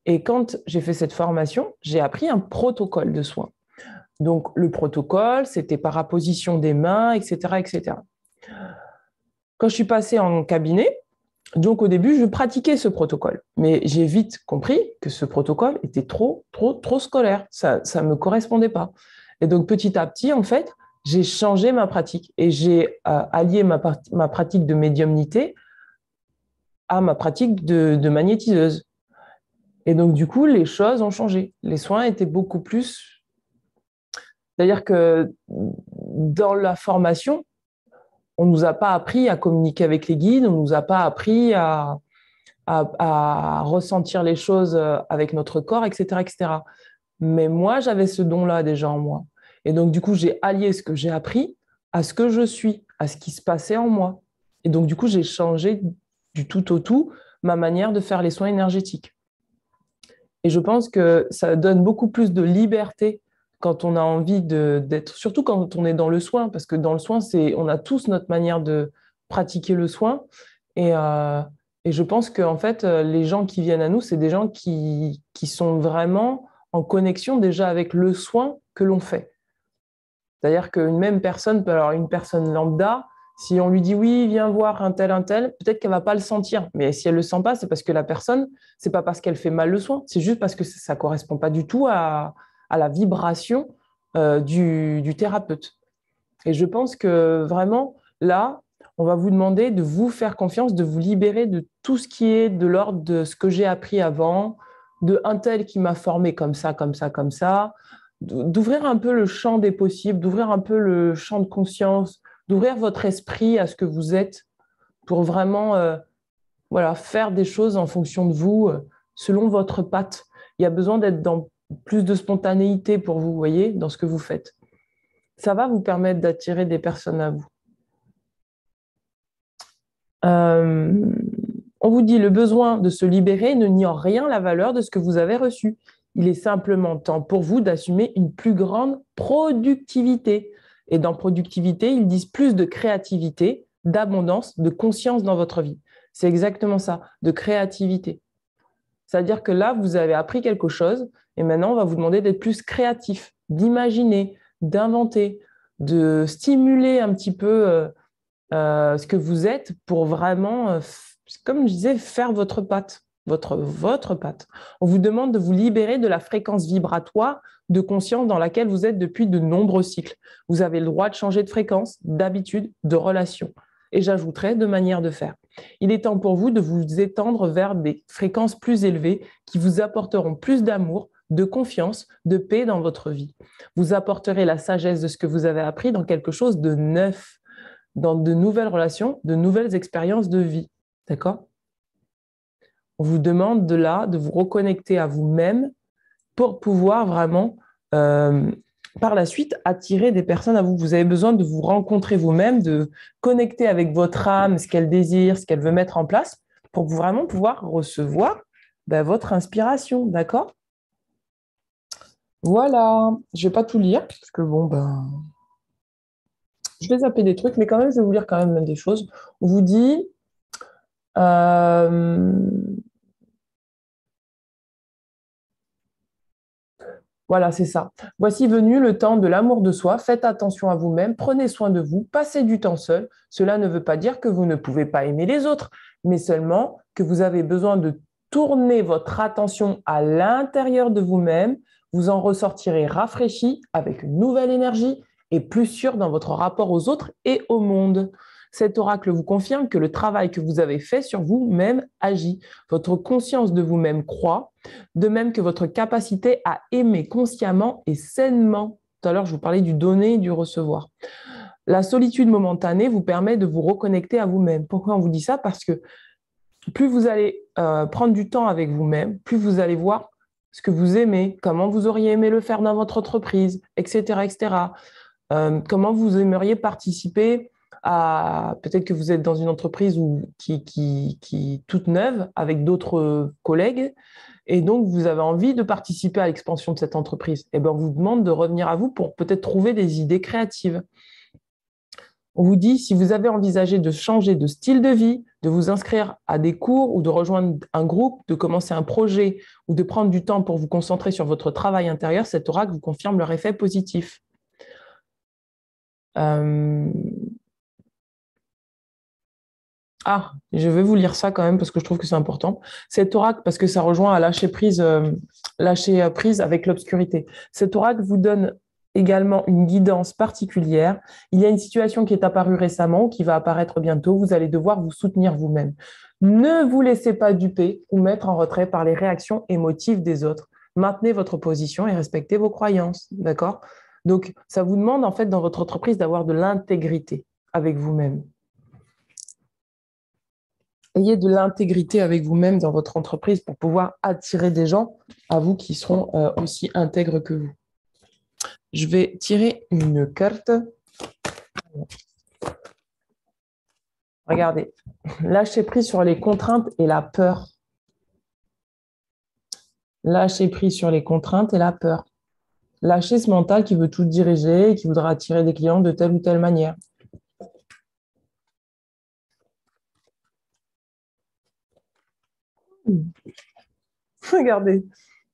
Et quand j'ai fait cette formation, j'ai appris un protocole de soins. Donc le protocole, c'était par apposition des mains, etc., etc. Quand je suis passée en cabinet, donc au début, je pratiquais ce protocole, mais j'ai vite compris que ce protocole était trop scolaire. Ça me correspondait pas. Et donc petit à petit, en fait, j'ai changé ma pratique et j'ai allié ma pratique de médiumnité à ma pratique de magnétiseuse. Et donc du coup, les choses ont changé. Les soins étaient beaucoup plus. C'est-à-dire que dans la formation, on ne nous a pas appris à communiquer avec les guides, on ne nous a pas appris à ressentir les choses avec notre corps, etc., etc. Mais moi, j'avais ce don-là déjà en moi. Et donc, du coup, j'ai allié ce que j'ai appris à ce que je suis, à ce qui se passait en moi. Et donc, du coup, j'ai changé du tout au tout ma manière de faire les soins énergétiques. Et je pense que ça donne beaucoup plus de liberté quand on a envie d'être, surtout quand on est dans le soin, parce que dans le soin, on a tous notre manière de pratiquer le soin. Et, et je pense qu'en fait, les gens qui viennent à nous, c'est des gens qui sont vraiment en connexion déjà avec le soin que l'on fait. C'est-à-dire qu'une même personne, alors une personne lambda, si on lui dit oui, viens voir un tel, peut-être qu'elle va pas le sentir. Mais si elle le sent pas, c'est parce que la personne, c'est pas parce qu'elle fait mal le soin, c'est juste parce que ça correspond pas du tout à la vibration du thérapeute. Et je pense que vraiment, là, on va vous demander de vous faire confiance, de vous libérer de tout ce qui est de l'ordre de ce que j'ai appris avant, de un tel qui m'a formé comme ça, comme ça, comme ça, d'ouvrir un peu le champ des possibles, d'ouvrir un peu le champ de conscience, d'ouvrir votre esprit à ce que vous êtes pour vraiment voilà, faire des choses en fonction de vous, selon votre patte. Il y a besoin d'être dans plus de spontanéité pour vous, voyez, dans ce que vous faites. Ça va vous permettre d'attirer des personnes à vous. On vous dit le besoin de se libérer ne nie en rien la valeur de ce que vous avez reçu. Il est simplement temps pour vous d'assumer une plus grande productivité. Et dans productivité, ils disent plus de créativité, d'abondance, de conscience dans votre vie. C'est exactement ça, de créativité. C'est-à-dire que là, vous avez appris quelque chose et maintenant, on va vous demander d'être plus créatif, d'imaginer, d'inventer, de stimuler un petit peu ce que vous êtes pour vraiment, comme je disais, faire votre patte, votre patte. On vous demande de vous libérer de la fréquence vibratoire de conscience dans laquelle vous êtes depuis de nombreux cycles. Vous avez le droit de changer de fréquence, d'habitude, de relation. Et j'ajouterai de manière de faire. Il est temps pour vous de vous étendre vers des fréquences plus élevées qui vous apporteront plus d'amour, de confiance, de paix dans votre vie. Vous apporterez la sagesse de ce que vous avez appris dans quelque chose de neuf, dans de nouvelles relations, de nouvelles expériences de vie. D'accord? On vous demande de là, de vous reconnecter à vous-même pour pouvoir vraiment, par la suite, attirer des personnes à vous. Vous avez besoin de vous rencontrer vous-même, de connecter avec votre âme, ce qu'elle désire, ce qu'elle veut mettre en place, pour vraiment pouvoir recevoir votre inspiration. D'accord? Voilà. Je ne vais pas tout lire, parce que bon, je vais zapper des trucs, mais quand même, je vais vous lire quand même des choses. On vous dit... Voilà, c'est ça. Voici venu le temps de l'amour de soi. Faites attention à vous-même, prenez soin de vous, passez du temps seul. Cela ne veut pas dire que vous ne pouvez pas aimer les autres, mais seulement que vous avez besoin de tourner votre attention à l'intérieur de vous-même. Vous en ressortirez rafraîchi, avec une nouvelle énergie et plus sûr dans votre rapport aux autres et au monde. Cet oracle vous confirme que le travail que vous avez fait sur vous-même agit. Votre conscience de vous-même croît, de même que votre capacité à aimer consciemment et sainement. Tout à l'heure, je vous parlais du donner et du recevoir. La solitude momentanée vous permet de vous reconnecter à vous-même. Pourquoi on vous dit ça? Parce que plus vous allez prendre du temps avec vous-même, plus vous allez voir ce que vous aimez, comment vous auriez aimé le faire dans votre entreprise, etc., etc. Comment vous aimeriez participer à... Peut-être que vous êtes dans une entreprise qui est toute neuve avec d'autres collègues et donc vous avez envie de participer à l'expansion de cette entreprise. Eh bien, on vous demande de revenir à vous pour peut-être trouver des idées créatives. On vous dit, si vous avez envisagé de changer de style de vie, de vous inscrire à des cours ou de rejoindre un groupe, de commencer un projet ou de prendre du temps pour vous concentrer sur votre travail intérieur, cet oracle vous confirme leur effet positif. Ah, je vais vous lire ça quand même parce que je trouve que c'est important. Cet oracle, parce que ça rejoint à lâcher prise avec l'obscurité. Cet oracle vous donne également une guidance particulière. Il y a une situation qui est apparue récemment, qui va apparaître bientôt. Vous allez devoir vous soutenir vous-même. Ne vous laissez pas duper ou mettre en retrait par les réactions émotives des autres. Maintenez votre position et respectez vos croyances. D'accord? Donc, ça vous demande en fait dans votre entreprise d'avoir de l'intégrité avec vous-même. Ayez de l'intégrité avec vous-même dans votre entreprise pour pouvoir attirer des gens à vous qui seront aussi intègres que vous. Je vais tirer une carte. Regardez, lâchez prise sur les contraintes et la peur. Lâchez prise sur les contraintes et la peur. Lâchez ce mental qui veut tout diriger et qui voudra attirer des clients de telle ou telle manière. Regardez,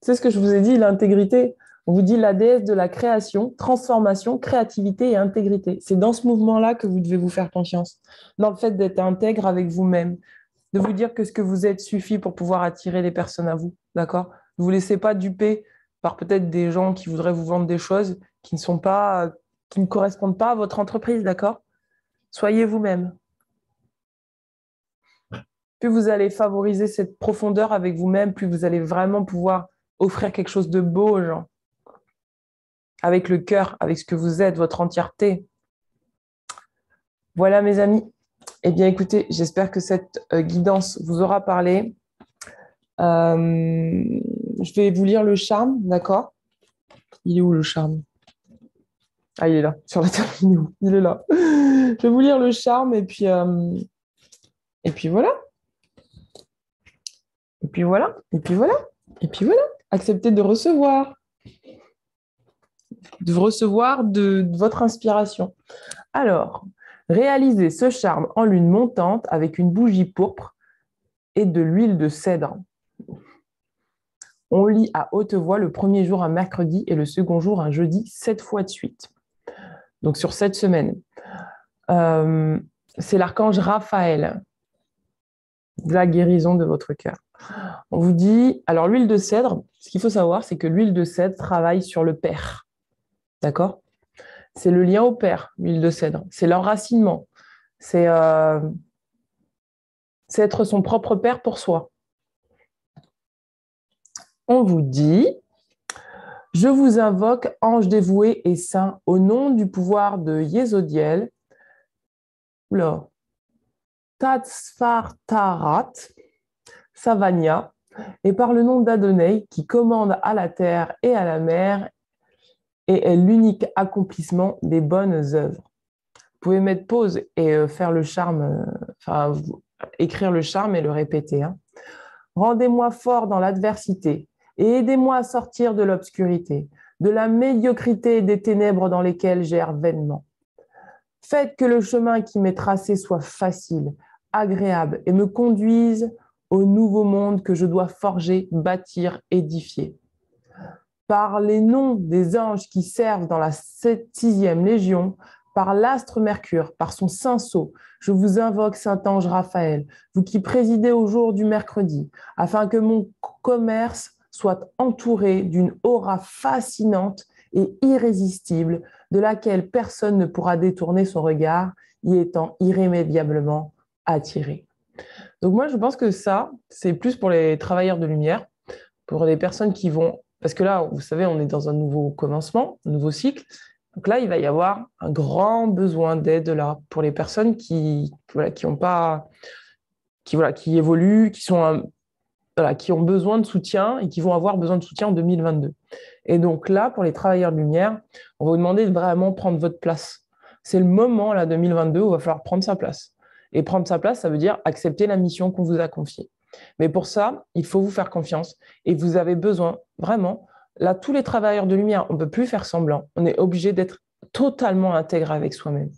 c'est ce que je vous ai dit, l'intégrité. On vous dit la déesse de la création, transformation, créativité et intégrité. C'est dans ce mouvement-là que vous devez vous faire confiance, dans le fait d'être intègre avec vous-même, de vous dire que ce que vous êtes suffit pour pouvoir attirer les personnes à vous, d'accord? Ne vous laissez pas duper par peut-être des gens qui voudraient vous vendre des choses qui ne correspondent pas à votre entreprise, d'accord? Soyez vous-même. Plus vous allez favoriser cette profondeur avec vous-même, plus vous allez vraiment pouvoir offrir quelque chose de beau aux gens. Avec le cœur, avec ce que vous êtes, votre entièreté. Voilà, mes amis. Eh bien, écoutez, j'espère que cette guidance vous aura parlé. Je vais vous lire le charme, d'accord? Il est où le charme? Ah, il est là, sur la table. Il est où? Il est là. Je vais vous lire le charme et puis voilà. Et puis voilà. Et puis voilà. Et puis voilà. Acceptez de recevoir de votre inspiration. Alors, réalisez ce charme en lune montante avec une bougie pourpre et de l'huile de cèdre. On lit à haute voix le premier jour un mercredi et le second jour un jeudi, 7 fois de suite. Donc sur 7 semaines. C'est l'archange Raphaël, de la guérison de votre cœur. On vous dit, alors l'huile de cèdre, ce qu'il faut savoir, c'est que l'huile de cèdre travaille sur le père. D'accord? C'est le lien au père, l'huile de cèdre. C'est l'enracinement. C'est être son propre père pour soi. On vous dit, je vous invoque, ange dévoué et saint, au nom du pouvoir de Yesodiel, Tatsfartarat, Savania, et par le nom d'Adonai qui commande à la terre et à la mer et est l'unique accomplissement des bonnes œuvres. Vous pouvez mettre pause et faire le charme, écrire le charme et le répéter. Hein. Rendez-moi fort dans l'adversité et aidez-moi à sortir de l'obscurité, de la médiocrité et des ténèbres dans lesquelles j'erre vainement. Faites que le chemin qui m'est tracé soit facile, agréable et me conduise au nouveau monde que je dois forger, bâtir, édifier. Par les noms des anges qui servent dans la 6e légion, par l'astre Mercure, par son saint sceau, je vous invoque, saint ange Raphaël, vous qui présidez au jour du mercredi, afin que mon commerce soit entouré d'une aura fascinante et irrésistible, de laquelle personne ne pourra détourner son regard, y étant irrémédiablement attiré. Donc moi, je pense que ça, c'est plus pour les travailleurs de lumière, pour les personnes qui vont... Parce que là, vous savez, on est dans un nouveau commencement, un nouveau cycle. Donc là, il va y avoir un grand besoin d'aide là pour les personnes qui n'ont pas qui évoluent, qui ont besoin de soutien et qui vont avoir besoin de soutien en 2022. Et donc là, pour les travailleurs de lumière, on va vous demander de vraiment prendre votre place. C'est le moment, là, 2022, où il va falloir prendre sa place. Et prendre sa place, ça veut dire accepter la mission qu'on vous a confiée. Mais pour ça, il faut vous faire confiance. Et vous avez besoin, vraiment, là, tous les travailleurs de lumière, on ne peut plus faire semblant. On est obligé d'être totalement intègre avec soi-même.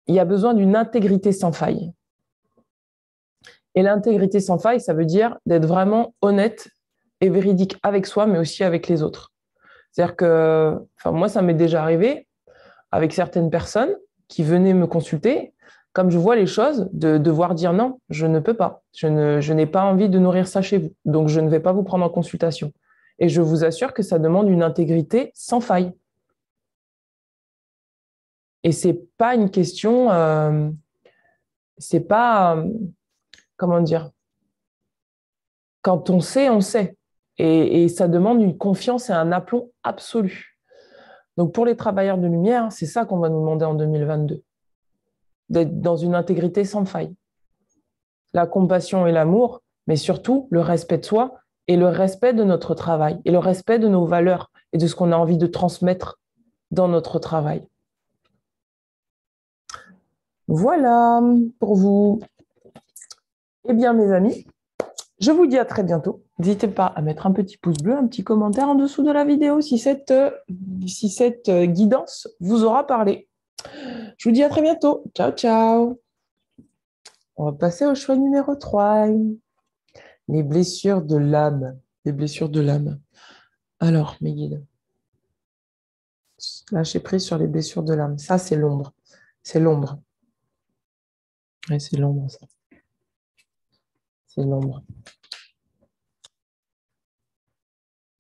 Il y a besoin d'une intégrité sans faille. Et l'intégrité sans faille, ça veut dire d'être vraiment honnête et véridique avec soi, mais aussi avec les autres. C'est-à-dire que, moi, ça m'est déjà arrivé avec certaines personnes qui venaient me consulter, comme je vois les choses, de devoir dire non, je ne peux pas. Je n'ai pas envie de nourrir ça chez vous, donc je ne vais pas vous prendre en consultation. Et je vous assure que ça demande une intégrité sans faille. Et c'est pas une question, c'est pas, comment dire, quand on sait, on sait. Et ça demande une confiance et un aplomb absolu. Donc pour les travailleurs de lumière, c'est ça qu'on va nous demander en 2022, d'être dans une intégrité sans faille. La compassion et l'amour, mais surtout le respect de soi et le respect de notre travail et le respect de nos valeurs et de ce qu'on a envie de transmettre dans notre travail. Voilà pour vous. Eh bien, mes amis, je vous dis à très bientôt. N'hésitez pas à mettre un petit pouce bleu, un petit commentaire en dessous de la vidéo si cette guidance vous aura parlé. Je vous dis à très bientôt. Ciao, ciao. On va passer au choix numéro 3. Les blessures de l'âme. Les blessures de l'âme. Alors, mes guides. Lâchez prise sur les blessures de l'âme. Ça, c'est l'ombre. C'est l'ombre. Oui, c'est l'ombre, ça. C'est l'ombre.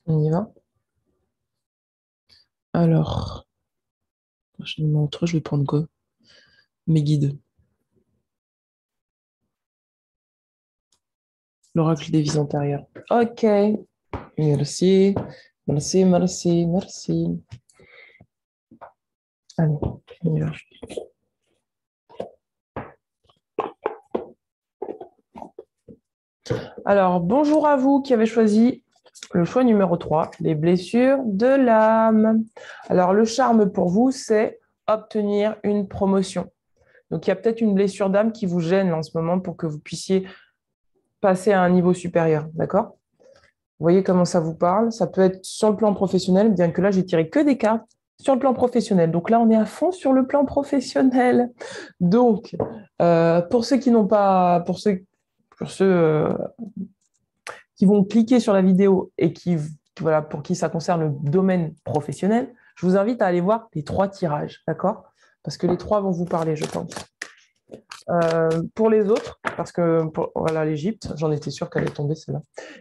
On y va? Alors, je vais prendre quoi? Mes guides. L'oracle des vies antérieures. Ok. Merci. Merci, merci, merci. Allez, on y va. Alors, bonjour à vous qui avez choisi le choix numéro 3, les blessures de l'âme. Alors, le charme pour vous, c'est obtenir une promotion. Donc, il y a peut-être une blessure d'âme qui vous gêne en ce moment pour que vous puissiez passer à un niveau supérieur, d'accord? Vous voyez comment ça vous parle? Ça peut être sur le plan professionnel, bien que là, j'ai tiré que des cartes sur le plan professionnel. Donc là, on est à fond sur le plan professionnel. Donc, pour ceux qui n'ont pas, pour ceux qui vont cliquer sur la vidéo et voilà, pour qui ça concerne le domaine professionnel, je vous invite à aller voir les 3 tirages, d'accord? Parce que les 3 vont vous parler, je pense. Pour les autres, parce que voilà, l'Égypte, j'en étais sûre qu'elle allait tomber celle-là.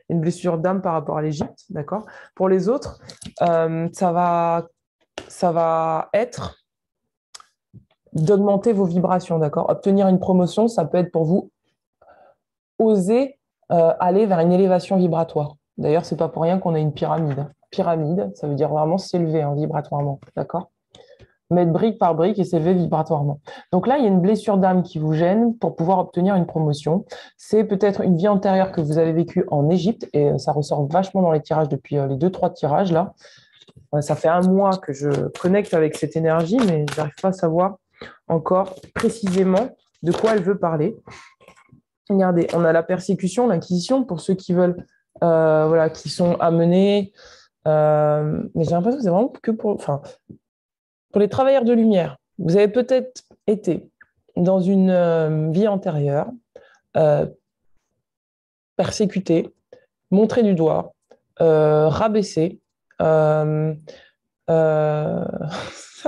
Une blessure d'âme par rapport à l'Égypte, d'accord? Pour les autres, ça va être d'augmenter vos vibrations, d'accord? Obtenir une promotion, ça peut être pour vous oser aller vers une élévation vibratoire. D'ailleurs, c'est pas pour rien qu'on a une pyramide. Pyramide, ça veut dire vraiment s'élever vibratoirement, d'accord? Mettre brique par brique et s'élever vibratoirement. Donc là, il y a une blessure d'âme qui vous gêne pour pouvoir obtenir une promotion. C'est peut-être une vie antérieure que vous avez vécue en Égypte et ça ressort vachement dans les tirages depuis les 2-3 tirages là. Ça fait un mois que je connecte avec cette énergie, mais je n'arrive pas à savoir encore précisément de quoi elle veut parler. Regardez, on a la persécution, l'inquisition pour ceux qui veulent, voilà, qui sont amenés. Mais j'ai l'impression que c'est vraiment que pour les travailleurs de lumière. Vous avez peut-être été dans une vie antérieure, persécuté, montré du doigt, rabaissé. Ça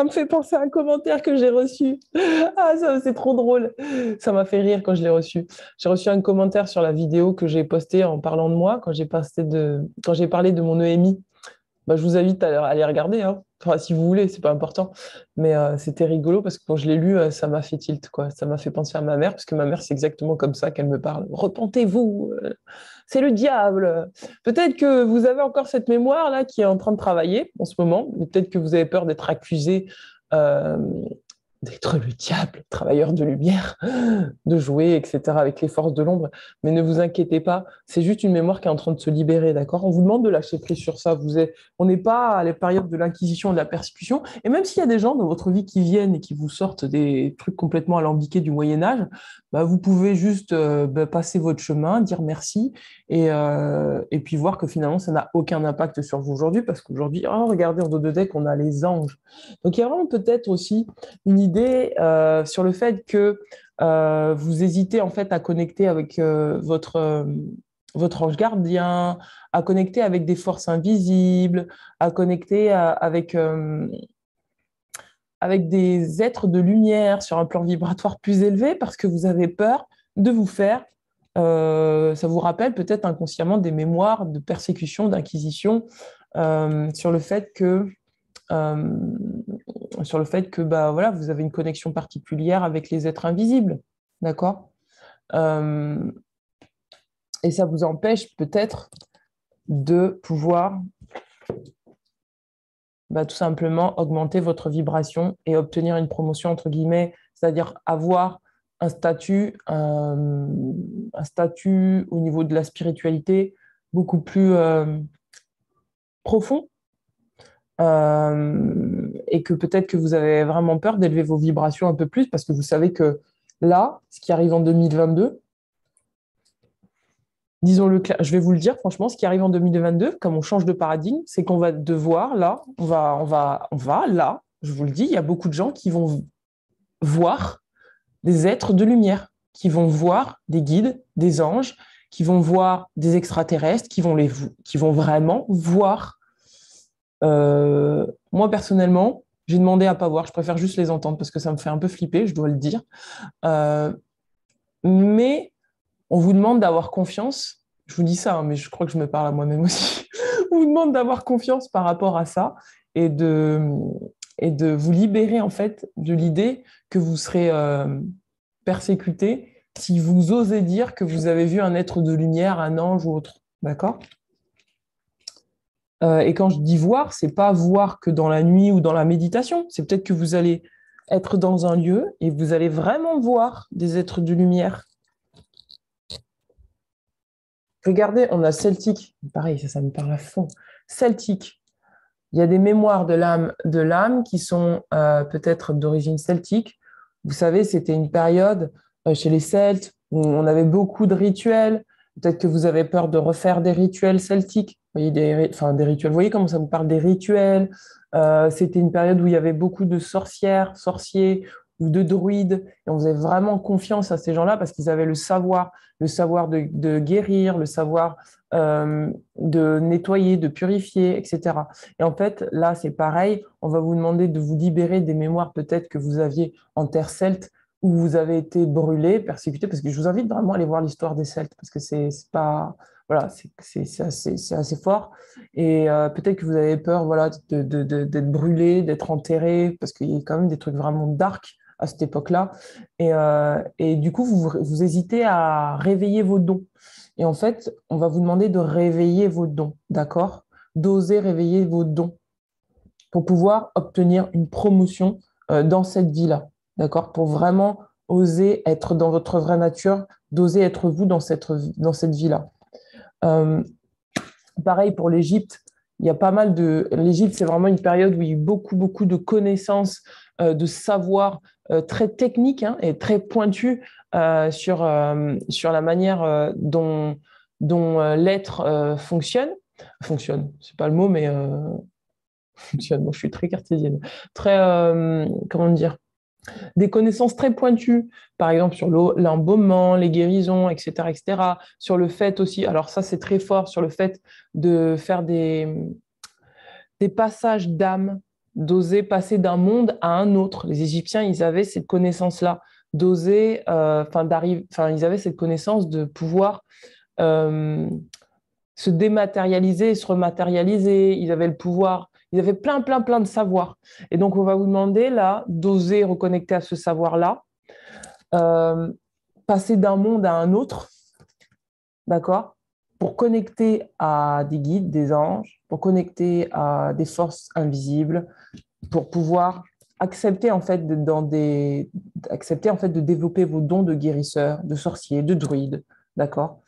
me fait penser à un commentaire que j'ai reçu. Ah, ça, c'est trop drôle. Ça m'a fait rire quand je l'ai reçu. J'ai reçu un commentaire sur la vidéo que j'ai postée en parlant de moi, quand j'ai parlé de mon EMI. Bah, je vous invite à aller regarder, hein. Enfin, si vous voulez, c'est pas important. Mais c'était rigolo parce que quand je l'ai lu, ça m'a fait tilt, quoi. Ça m'a fait penser à ma mère, parce que ma mère, c'est exactement comme ça qu'elle me parle. Repentez-vous, c'est le diable. Peut-être que vous avez encore cette mémoire-là qui est en train de travailler en ce moment, mais peut-être que vous avez peur d'être accusé d'être le diable, travailleur de lumière, de jouer, etc., avec les forces de l'ombre. Mais ne vous inquiétez pas, c'est juste une mémoire qui est en train de se libérer, d'accord? On vous demande de lâcher prise sur ça. On n'est pas à la période de l'inquisition, de la persécution. Et même s'il y a des gens dans votre vie qui viennent et qui vous sortent des trucs complètement alambiqués du Moyen-Âge, bah, vous pouvez juste passer votre chemin, dire merci et puis voir que finalement, ça n'a aucun impact sur vous aujourd'hui parce qu'aujourd'hui, oh, regardez, en dos de deck, on a les anges. Donc, il y a vraiment peut-être aussi une idée sur le fait que vous hésitez en fait à connecter avec votre ange gardien, à connecter avec des forces invisibles, à connecter avec des êtres de lumière sur un plan vibratoire plus élevé parce que vous avez peur de vous faire, ça vous rappelle peut-être inconsciemment des mémoires de persécution, d'inquisition, sur le fait que euh, bah, voilà, vous avez une connexion particulière avec les êtres invisibles, d'accord? Euh, et ça vous empêche peut-être de pouvoir bah, tout simplement augmenter votre vibration et obtenir une promotion, entre guillemets, c'est-à-dire avoir un statut au niveau de la spiritualité beaucoup plus profond et que peut-être que vous avez vraiment peur d'élever vos vibrations un peu plus parce que vous savez que là, ce qui arrive en 2022, disons-le, je vais vous le dire franchement, ce qui arrive en 2022, comme on change de paradigme, c'est qu'on va devoir, là, là, je vous le dis, il y a beaucoup de gens qui vont voir des êtres de lumière, qui vont voir des guides, des anges, qui vont voir des extraterrestres, qui vont vraiment voir. Moi, personnellement, j'ai demandé à pas voir, je préfère juste les entendre parce que ça me fait un peu flipper, je dois le dire. Euh, mais on vous demande d'avoir confiance. Je vous dis ça, hein, mais je crois que je me parle à moi-même aussi. On vous demande d'avoir confiance par rapport à ça et de, et de vous libérer en fait de l'idée que vous serez persécuté si vous osez dire que vous avez vu un être de lumière, un ange ou autre. D'accord? Et quand je dis voir, c'est pas voir que dans la nuit ou dans la méditation. C'est peut-être que vous allez être dans un lieu et vous allez vraiment voir des êtres de lumière. Regardez, on a celtique. Pareil, ça me parle à fond. Celtique. Il y a des mémoires de l'âme qui sont peut-être d'origine celtique. Vous savez, c'était une période chez les Celtes où on avait beaucoup de rituels. Peut-être que vous avez peur de refaire des rituels celtiques. Vous voyez, des rituels. Vous voyez comment ça vous parle des rituels. C'était une période où il y avait beaucoup de sorcières, sorciers ou de druides. Et on faisait vraiment confiance à ces gens-là parce qu'ils avaient le savoir de guérir, le savoir de nettoyer, de purifier, etc. Et en fait, là, c'est pareil. On va vous demander de vous libérer des mémoires peut-être que vous aviez en terre celte où vous avez été brûlé, persécuté, parce que je vous invite vraiment à aller voir l'histoire des Celtes, parce que c'est pas, voilà, c'est assez fort. Et peut-être que vous avez peur, voilà, d'être brûlé, d'être enterré, parce qu'il y a quand même des trucs vraiment dark à cette époque-là. Et du coup, vous hésitez à réveiller vos dons. Et en fait, on va vous demander de réveiller vos dons, d'accord? D'oser réveiller vos dons pour pouvoir obtenir une promotion dans cette vie-là, d'accord? Pour vraiment oser être dans votre vraie nature, d'oser être vous dans cette vie-là. Euh, Pareil pour l'Égypte, il y a pas mal de... L'Égypte, c'est vraiment une période où il y a eu beaucoup, beaucoup de connaissances, de savoir très techniques hein, et très pointus sur la manière dont l'être fonctionne. Fonctionne, c'est pas le mot, mais fonctionne. Moi, je suis très cartésienne. Très, comment dire, des connaissances très pointues, par exemple sur l'embaumement, les guérisons, etc., etc. Sur le fait aussi, alors ça c'est très fort, sur le fait de faire des passages d'âme, d'oser passer d'un monde à un autre. Les Égyptiens, ils avaient cette connaissance-là, d'oser, ils avaient cette connaissance de pouvoir euh, se dématérialiser et se rematérialiser. Ils avaient le pouvoir, ils avaient plein, plein, plein de savoirs. Et donc, on va vous demander là d'oser reconnecter à ce savoir-là, euh, passer d'un monde à un autre, d'accord? Pour connecter à des guides, des anges, pour connecter à des forces invisibles, pour pouvoir acceptez en fait acceptez en fait de développer vos dons de guérisseur, de sorcier, de druide, d'accord?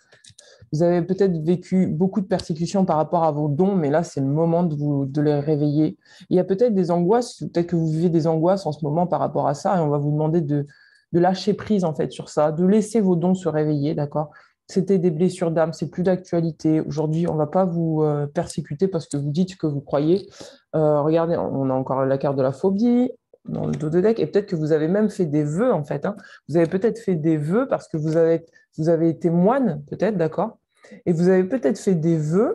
Vous avez peut-être vécu beaucoup de persécutions par rapport à vos dons, mais là, c'est le moment de les réveiller. Il y a peut-être des angoisses, peut-être que vous vivez des angoisses en ce moment par rapport à ça, et on va vous demander de lâcher prise en fait sur ça, de laisser vos dons se réveiller, d'accord? C'était des blessures d'âme, c'est plus d'actualité. Aujourd'hui, on ne va pas vous persécuter parce que vous dites que vous croyez. Regardez, on a encore la carte de la phobie dans le dos de deck, et peut-être que vous avez même fait des vœux en fait, hein. Vous avez peut-être fait des vœux parce que vous avez été moine, peut-être, d'accord? Et vous avez peut-être fait des vœux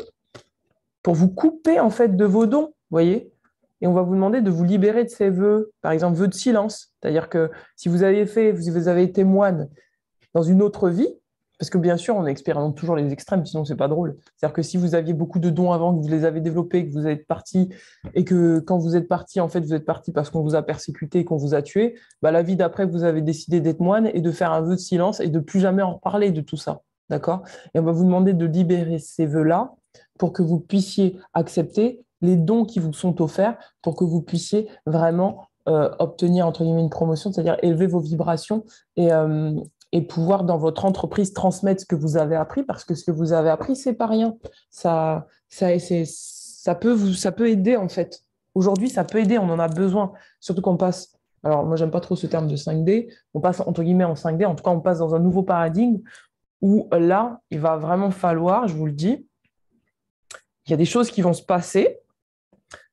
pour vous couper en fait de vos dons, voyez? Et on va vous demander de vous libérer de ces vœux, par exemple vœux de silence, c'est-à-dire que si vous avez été moine dans une autre vie, parce que bien sûr on expérimente toujours les extrêmes, sinon c'est pas drôle. C'est-à-dire que si vous aviez beaucoup de dons avant, que vous les avez développés, que vous êtes parti, et que quand vous êtes parti, en fait vous êtes parti parce qu'on vous a persécuté et qu'on vous a tué, bah, la vie d'après vous avez décidé d'être moine et de faire un vœu de silence et de plus jamais en parler de tout ça, d'accord? Et on va vous demander de libérer ces vœux-là pour que vous puissiez accepter les dons qui vous sont offerts, pour que vous puissiez vraiment obtenir entre guillemets une promotion, c'est-à-dire élever vos vibrations et pouvoir dans votre entreprise transmettre ce que vous avez appris, parce que ce que vous avez appris, c'est pas rien. Ça peut aider en fait. Aujourd'hui, ça peut aider, on en a besoin. Surtout qu'on passe, alors moi j'aime pas trop ce terme de 5D, on passe entre guillemets en 5D, en tout cas on passe dans un nouveau paradigme où là, il va vraiment falloir, je vous le dis, il y a des choses qui vont se passer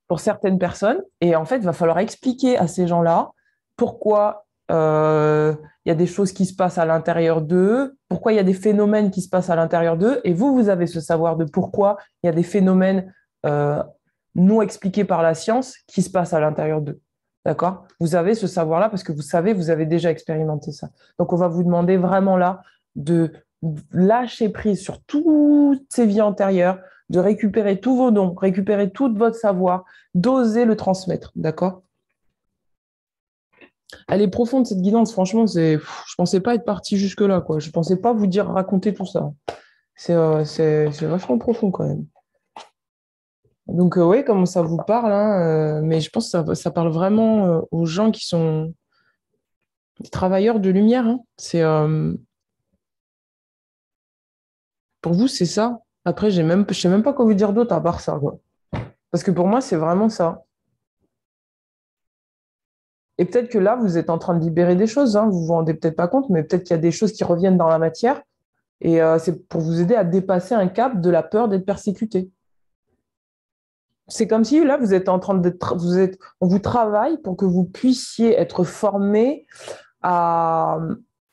pour certaines personnes. Et en fait, il va falloir expliquer à ces gens-là pourquoi il y a des choses qui se passent à l'intérieur d'eux, pourquoi il y a des phénomènes qui se passent à l'intérieur d'eux. Et vous, vous avez ce savoir de pourquoi il y a des phénomènes non expliqués par la science qui se passent à l'intérieur d'eux. D'accord? Vous avez ce savoir-là parce que vous savez, vous avez déjà expérimenté ça. Donc, on va vous demander vraiment là de lâcher prise sur toutes ces vies antérieures, de récupérer tous vos dons, récupérer tout votre savoir, d'oser le transmettre, d'accord? Elle est profonde cette guidance, franchement, je pensais pas être partie jusque-là, quoi. Je pensais pas vous dire raconter tout ça. C'est vachement profond quand même. Donc oui, comment ça vous parle, hein, mais je pense que ça parle vraiment aux gens qui sont des travailleurs de lumière, hein. Pour vous, c'est ça. Après, je sais même pas quoi vous dire d'autre à part ça, quoi. Parce que pour moi, c'est vraiment ça. Et peut-être que là, vous êtes en train de libérer des choses, hein, vous vous rendez peut-être pas compte, mais peut-être qu'il y a des choses qui reviennent dans la matière. Et c'est pour vous aider à dépasser un cap de la peur d'être persécuté. C'est comme si là, vous êtes en train on vous travaille pour que vous puissiez être formé à,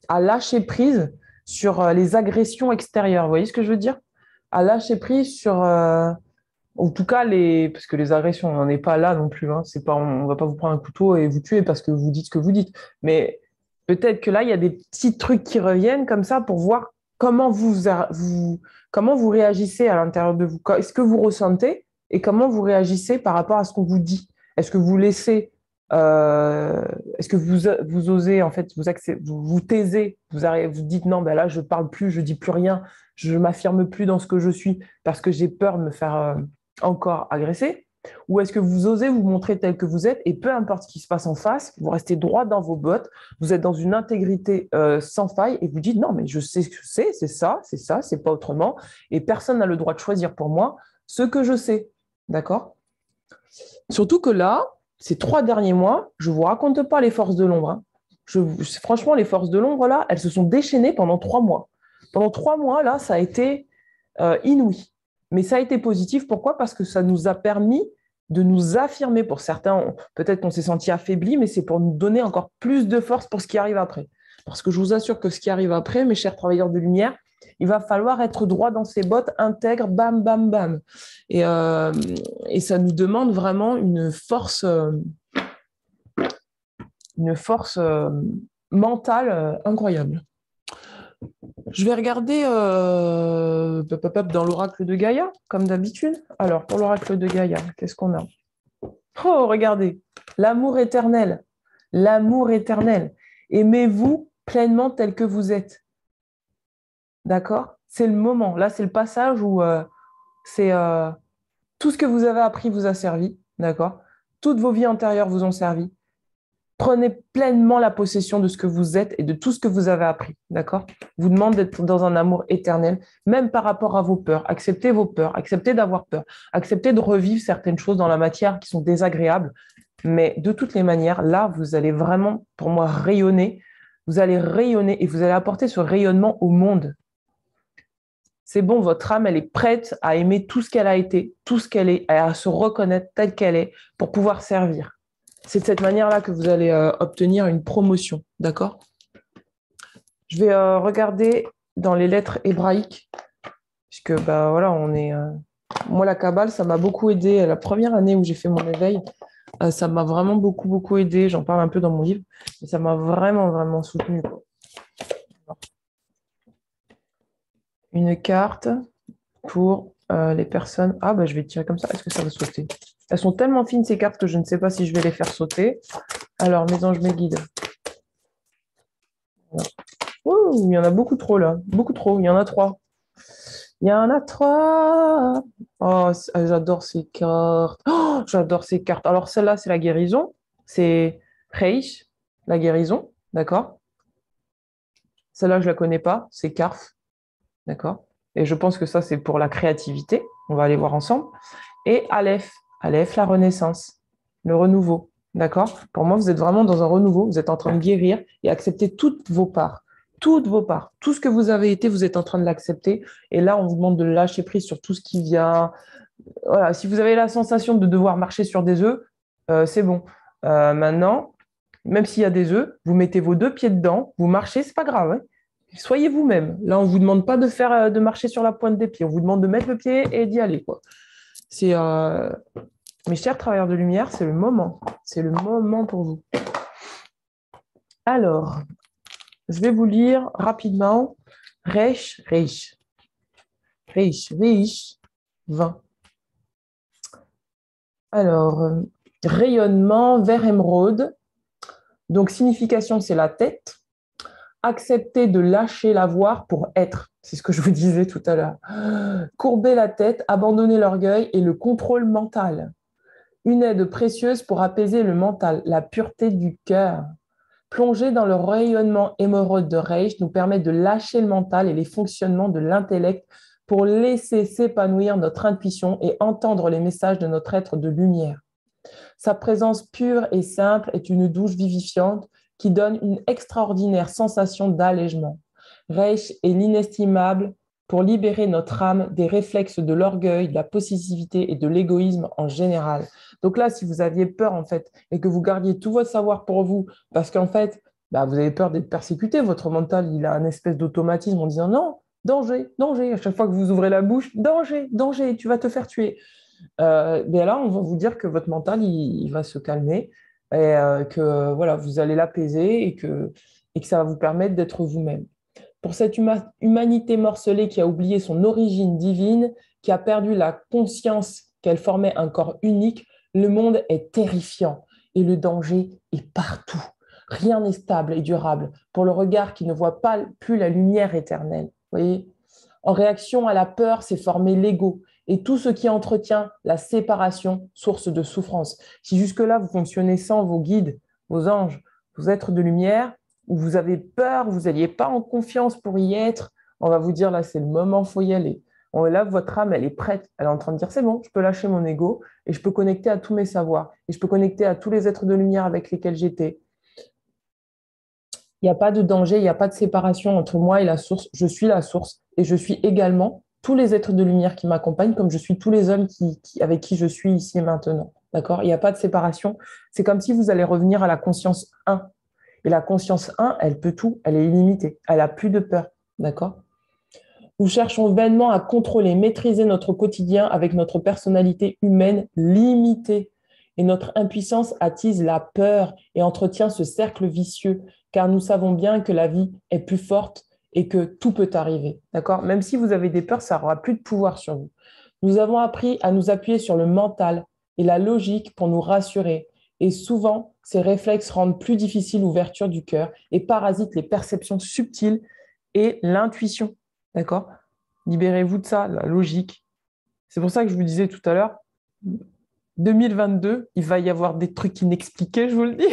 à lâcher prise sur les agressions extérieures. Vous voyez ce que je veux dire? À lâcher prise sur, en tout cas, parce que les agressions, on n'en est pas là non plus, hein. C'est pas, on ne va pas vous prendre un couteau et vous tuer parce que vous dites ce que vous dites. Mais peut-être que là, il y a des petits trucs qui reviennent comme ça pour voir comment comment vous réagissez à l'intérieur de vous. Est-ce que vous ressentez et comment vous réagissez par rapport à ce qu'on vous dit? Est-ce que vous laissez, euh, est-ce que vous osez, en fait, vous taisez, vous dites non, ben là, je parle plus, je dis plus rien, je m'affirme plus dans ce que je suis parce que j'ai peur de me faire encore agresser? Ou est-ce que vous osez vous montrer tel que vous êtes et peu importe ce qui se passe en face, vous restez droit dans vos bottes, vous êtes dans une intégrité sans faille et vous dites non, mais je sais ce que c'est ça, c'est pas autrement. Et personne n'a le droit de choisir pour moi ce que je sais. D'accord? Surtout que là, ces 3 derniers mois, je ne vous raconte pas les forces de l'ombre, hein. Franchement, les forces de l'ombre, là, elles se sont déchaînées pendant 3 mois. Pendant 3 mois, là, ça a été inouï. Mais ça a été positif. Pourquoi? Parce que ça nous a permis de nous affirmer. Pour certains, peut-être qu'on s'est senti affaibli, mais c'est pour nous donner encore plus de force pour ce qui arrive après. Parce que je vous assure que ce qui arrive après, mes chers travailleurs de lumière, il va falloir être droit dans ses bottes, intègre, bam, bam, bam. Et, euh, et ça nous demande vraiment une force mentale incroyable. Je vais regarder dans l'oracle de Gaïa, comme d'habitude. Alors, pour l'oracle de Gaïa, qu'est-ce qu'on a? Oh, regardez, l'amour éternel. L'amour éternel. Aimez-vous pleinement tel que vous êtes. D'accord? C'est le moment. Là, c'est le passage où c'est tout ce que vous avez appris vous a servi. D'accord? Toutes vos vies antérieures vous ont servi. Prenez pleinement la possession de ce que vous êtes et de tout ce que vous avez appris, d'accord? Vous demande d'être dans un amour éternel, même par rapport à vos peurs. Acceptez vos peurs, acceptez d'avoir peur, acceptez de revivre certaines choses dans la matière qui sont désagréables. Mais de toutes les manières, là, vous allez vraiment, pour moi, rayonner. Vous allez rayonner et vous allez apporter ce rayonnement au monde. C'est bon, votre âme, elle est prête à aimer tout ce qu'elle a été, tout ce qu'elle est, à se reconnaître telle qu'elle est pour pouvoir servir. C'est de cette manière-là que vous allez obtenir une promotion, d'accord? Je vais regarder dans les lettres hébraïques, puisque bah, voilà, moi, la Kabbale, ça m'a beaucoup aidé. La première année où j'ai fait mon éveil, ça m'a vraiment beaucoup, beaucoup aidé. J'en parle un peu dans mon livre, mais ça m'a vraiment, vraiment soutenu. Une carte pour les personnes. Ah, bah, je vais tirer comme ça. Est-ce que ça va sauter? Elles sont tellement fines, ces cartes, que je ne sais pas si je vais les faire sauter. Alors, mes anges, mes guides. Ouh, il y en a beaucoup trop, là. Beaucoup trop. Il y en a 3. Il y en a 3. Oh, j'adore ces cartes. Oh, j'adore ces cartes. Alors, celle-là, c'est la guérison. C'est Reish, la guérison. D'accord? Celle-là, je ne la connais pas. C'est Karf. D'accord? Et je pense que ça, c'est pour la créativité. On va aller voir ensemble. Et Aleph. Aleph, la renaissance, le renouveau. D'accord? Pour moi, vous êtes vraiment dans un renouveau. Vous êtes en train de guérir et accepter toutes vos parts. Toutes vos parts. Tout ce que vous avez été, vous êtes en train de l'accepter. Et là, on vous demande de lâcher prise sur tout ce qui vient. Voilà. Si vous avez la sensation de devoir marcher sur des œufs, c'est bon. Maintenant, même s'il y a des œufs, vous mettez vos 2 pieds dedans, vous marchez, c'est pas grave, hein. Soyez vous-même. Là, on ne vous demande pas de marcher sur la pointe des pieds. On vous demande de mettre le pied et d'y aller, quoi. C'est, mes chers travailleurs de lumière, c'est le moment. C'est le moment pour vous. Alors, je vais vous lire rapidement Reish, 20. Alors, rayonnement vert émeraude. Donc, signification, c'est la tête. Accepter de lâcher la voix pour être. C'est ce que je vous disais tout à l'heure. Courber la tête, abandonner l'orgueil et le contrôle mental. Une aide précieuse pour apaiser le mental, la pureté du cœur. Plonger dans le rayonnement émeraude de Reish nous permet de lâcher le mental et les fonctionnements de l'intellect pour laisser s'épanouir notre intuition et entendre les messages de notre être de lumière. Sa présence pure et simple est une douche vivifiante qui donne une extraordinaire sensation d'allègement. Reish est l'inestimable pour libérer notre âme des réflexes de l'orgueil, de la possessivité et de l'égoïsme en général. Donc là, si vous aviez peur, en fait, et que vous gardiez tout votre savoir pour vous, parce qu'en fait, bah, vous avez peur d'être persécuté, votre mental, il a un espèce d'automatisme en disant non, danger, danger. À chaque fois que vous ouvrez la bouche, danger, danger, tu vas te faire tuer. Mais là, on va vous dire que votre mental, il va se calmer et que voilà, vous allez l'apaiser et que ça va vous permettre d'être vous-même. Pour cette humanité morcelée qui a oublié son origine divine, qui a perdu la conscience qu'elle formait un corps unique, le monde est terrifiant et le danger est partout. Rien n'est stable et durable pour le regard qui ne voit pas plus la lumière éternelle. Voyez. En réaction à la peur, s'est formé l'ego et tout ce qui entretient la séparation, source de souffrance. Si jusque-là, vous fonctionnez sans vos guides, vos anges, vos êtres de lumière, ou vous avez peur, vous n'alliez pas en confiance pour y être, on va vous dire là, c'est le moment, il faut y aller. Là, votre âme, elle est prête. Elle est en train de dire, c'est bon, je peux lâcher mon ego et je peux connecter à tous mes savoirs et je peux connecter à tous les êtres de lumière avec lesquels j'étais. Il n'y a pas de danger, il n'y a pas de séparation entre moi et la source. Je suis la source et je suis également tous les êtres de lumière qui m'accompagnent, comme je suis tous les hommes avec qui je suis ici et maintenant. D'accord? Il n'y a pas de séparation. C'est comme si vous allez revenir à la conscience 1. Et la conscience 1, elle peut tout, elle est illimitée, elle n'a plus de peur. D'accord? Nous cherchons vainement à contrôler, maîtriser notre quotidien avec notre personnalité humaine limitée. Et notre impuissance attise la peur et entretient ce cercle vicieux, car nous savons bien que la vie est plus forte et que tout peut arriver. D'accord? Même si vous avez des peurs, ça n'aura plus de pouvoir sur vous. Nous avons appris à nous appuyer sur le mental et la logique pour nous rassurer. Et souvent, ces réflexes rendent plus difficile l'ouverture du cœur et parasitent les perceptions subtiles et l'intuition. D'accord? Libérez-vous de ça, la logique. C'est pour ça que je vous disais tout à l'heure, 2022, il va y avoir des trucs inexpliqués, je vous le dis.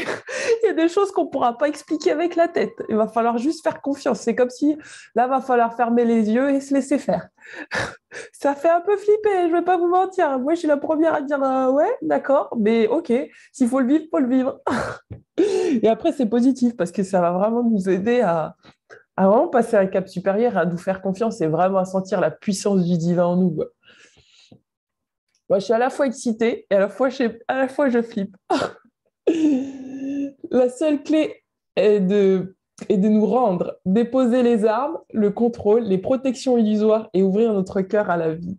Il y a des choses qu'on ne pourra pas expliquer avec la tête. Il va falloir juste faire confiance. C'est comme si, là, il va falloir fermer les yeux et se laisser faire. Ça fait un peu flipper, je ne vais pas vous mentir. Moi, je suis la première à dire ouais, d'accord, mais ok, s'il faut le vivre, il faut le vivre. Et après, c'est positif parce que ça va vraiment nous aider à vraiment passer à un cap supérieur, à nous faire confiance et vraiment à sentir la puissance du divin en nous, quoi. Moi, je suis à la fois excitée et à la fois je flippe. La seule clé est de nous rendre, déposer les armes, le contrôle, les protections illusoires et ouvrir notre cœur à la vie.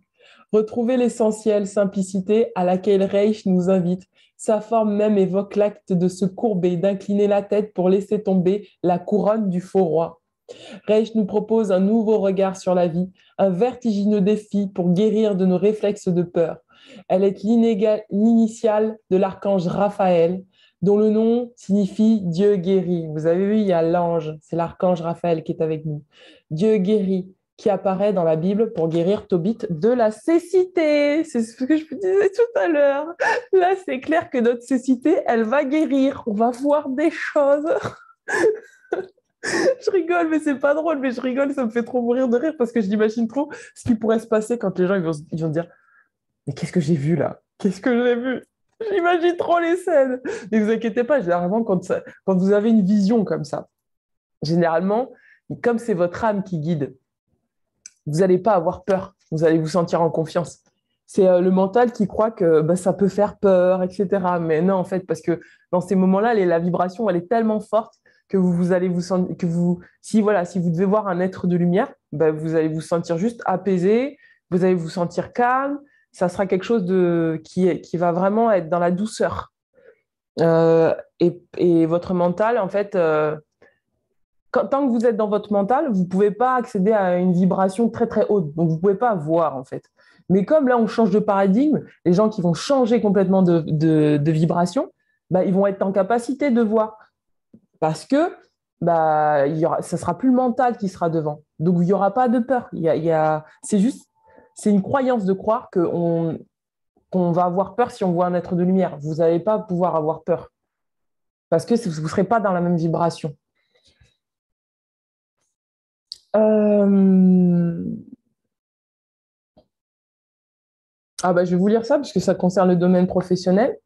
Retrouver l'essentiel, simplicité à laquelle Reich nous invite. Sa forme même évoque l'acte de se courber, d'incliner la tête pour laisser tomber la couronne du faux roi. Reich nous propose un nouveau regard sur la vie, un vertigineux défi pour guérir de nos réflexes de peur. Elle est l'initiale de l'archange Raphaël, dont le nom signifie Dieu guérit. Vous avez vu, il y a l'ange, c'est l'archange Raphaël qui est avec nous. Dieu guérit, qui apparaît dans la Bible pour guérir Tobit de la cécité. C'est ce que je vous disais tout à l'heure. Là, c'est clair que notre cécité, elle va guérir. On va voir des choses. Je rigole, mais c'est pas drôle, mais je rigole, ça me fait trop mourir de rire parce que je l'imagine trop ce qui pourrait se passer quand les gens ils vont dire mais qu'est-ce que j'ai vu là? Qu'est-ce que j'ai vu? J'imagine trop les scènes. Ne vous inquiétez pas, généralement, quand vous avez une vision comme ça, généralement, comme c'est votre âme qui guide, vous n'allez pas avoir peur, vous allez vous sentir en confiance. C'est le mental qui croit que bah, ça peut faire peur, etc. Mais non, en fait, parce que dans ces moments-là, la vibration, elle est tellement forte que vous allez vous sentir, si vous devez voir un être de lumière, bah, vous allez vous sentir juste apaisé, vous allez vous sentir calme, ça sera quelque chose qui va vraiment être dans la douceur. Et votre mental, en fait, tant que vous êtes dans votre mental, vous ne pouvez pas accéder à une vibration très très haute. Donc, vous ne pouvez pas voir, en fait. Mais comme là, on change de paradigme, les gens qui vont changer complètement de vibration, bah, ils vont être en capacité de voir. Parce que bah, ça sera plus le mental qui sera devant. Donc, il n'y aura pas de peur. C'est une croyance de croire qu'on va avoir peur si on voit un être de lumière. Vous n'allez pas pouvoir avoir peur. Parce que vous ne serez pas dans la même vibration. Je vais vous lire ça parce que ça concerne le domaine professionnel.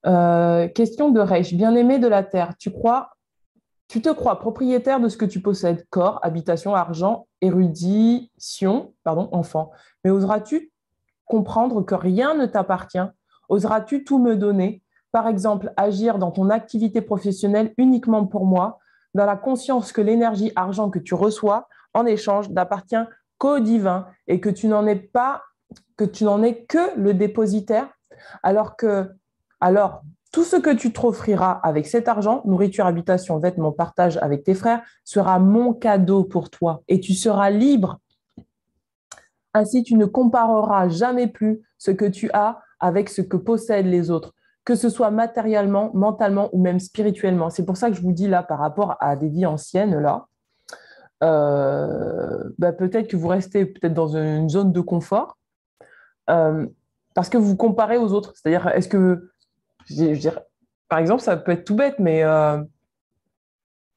Question de Reich. Bien-aimé de la Terre, tu te crois propriétaire de ce que tu possèdes, corps, habitation, argent, érudition, enfant. Mais oseras-tu comprendre que rien ne t'appartient? Oseras-tu tout me donner? Par exemple, agir dans ton activité professionnelle uniquement pour moi, dans la conscience que l'énergie argent que tu reçois en échange n'appartient qu'au divin et que tu n'en es que le dépositaire, alors tout ce que tu t'offriras avec cet argent, nourriture, habitation, vêtements, partage avec tes frères, sera mon cadeau pour toi et tu seras libre. Ainsi, tu ne compareras jamais plus ce que tu as avec ce que possèdent les autres, que ce soit matériellement, mentalement ou même spirituellement. C'est pour ça que je vous dis là, par rapport à des vies anciennes, là, peut-être que vous restez peut-être dans une zone de confort parce que vous vous comparez aux autres. C'est-à-dire, je veux dire, par exemple, ça peut être tout bête, mais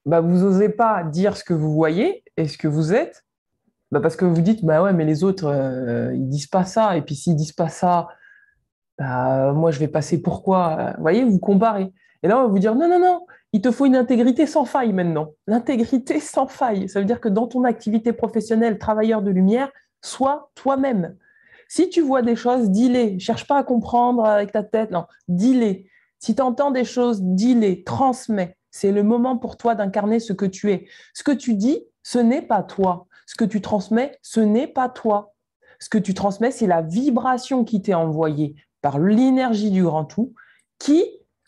vous n'osez pas dire ce que vous voyez et ce que vous êtes, parce que vous dites, bah ouais, mais les autres, ils disent pas ça. Et puis s'ils disent pas ça, moi, je vais passer pour quoi? Vous voyez, vous comparez. Et là, on va vous dire, non, non, non, il te faut une intégrité sans faille maintenant. L'intégrité sans faille, ça veut dire que dans ton activité professionnelle, travailleur de lumière, sois toi-même. Si tu vois des choses, dis-les. Cherche pas à comprendre avec ta tête, non, dis-les. Si tu entends des choses, dis-les, transmets. C'est le moment pour toi d'incarner ce que tu es. Ce que tu dis, ce n'est pas toi. Ce que tu transmets, ce n'est pas toi. Ce que tu transmets, c'est la vibration qui t'est envoyée par l'énergie du grand tout qui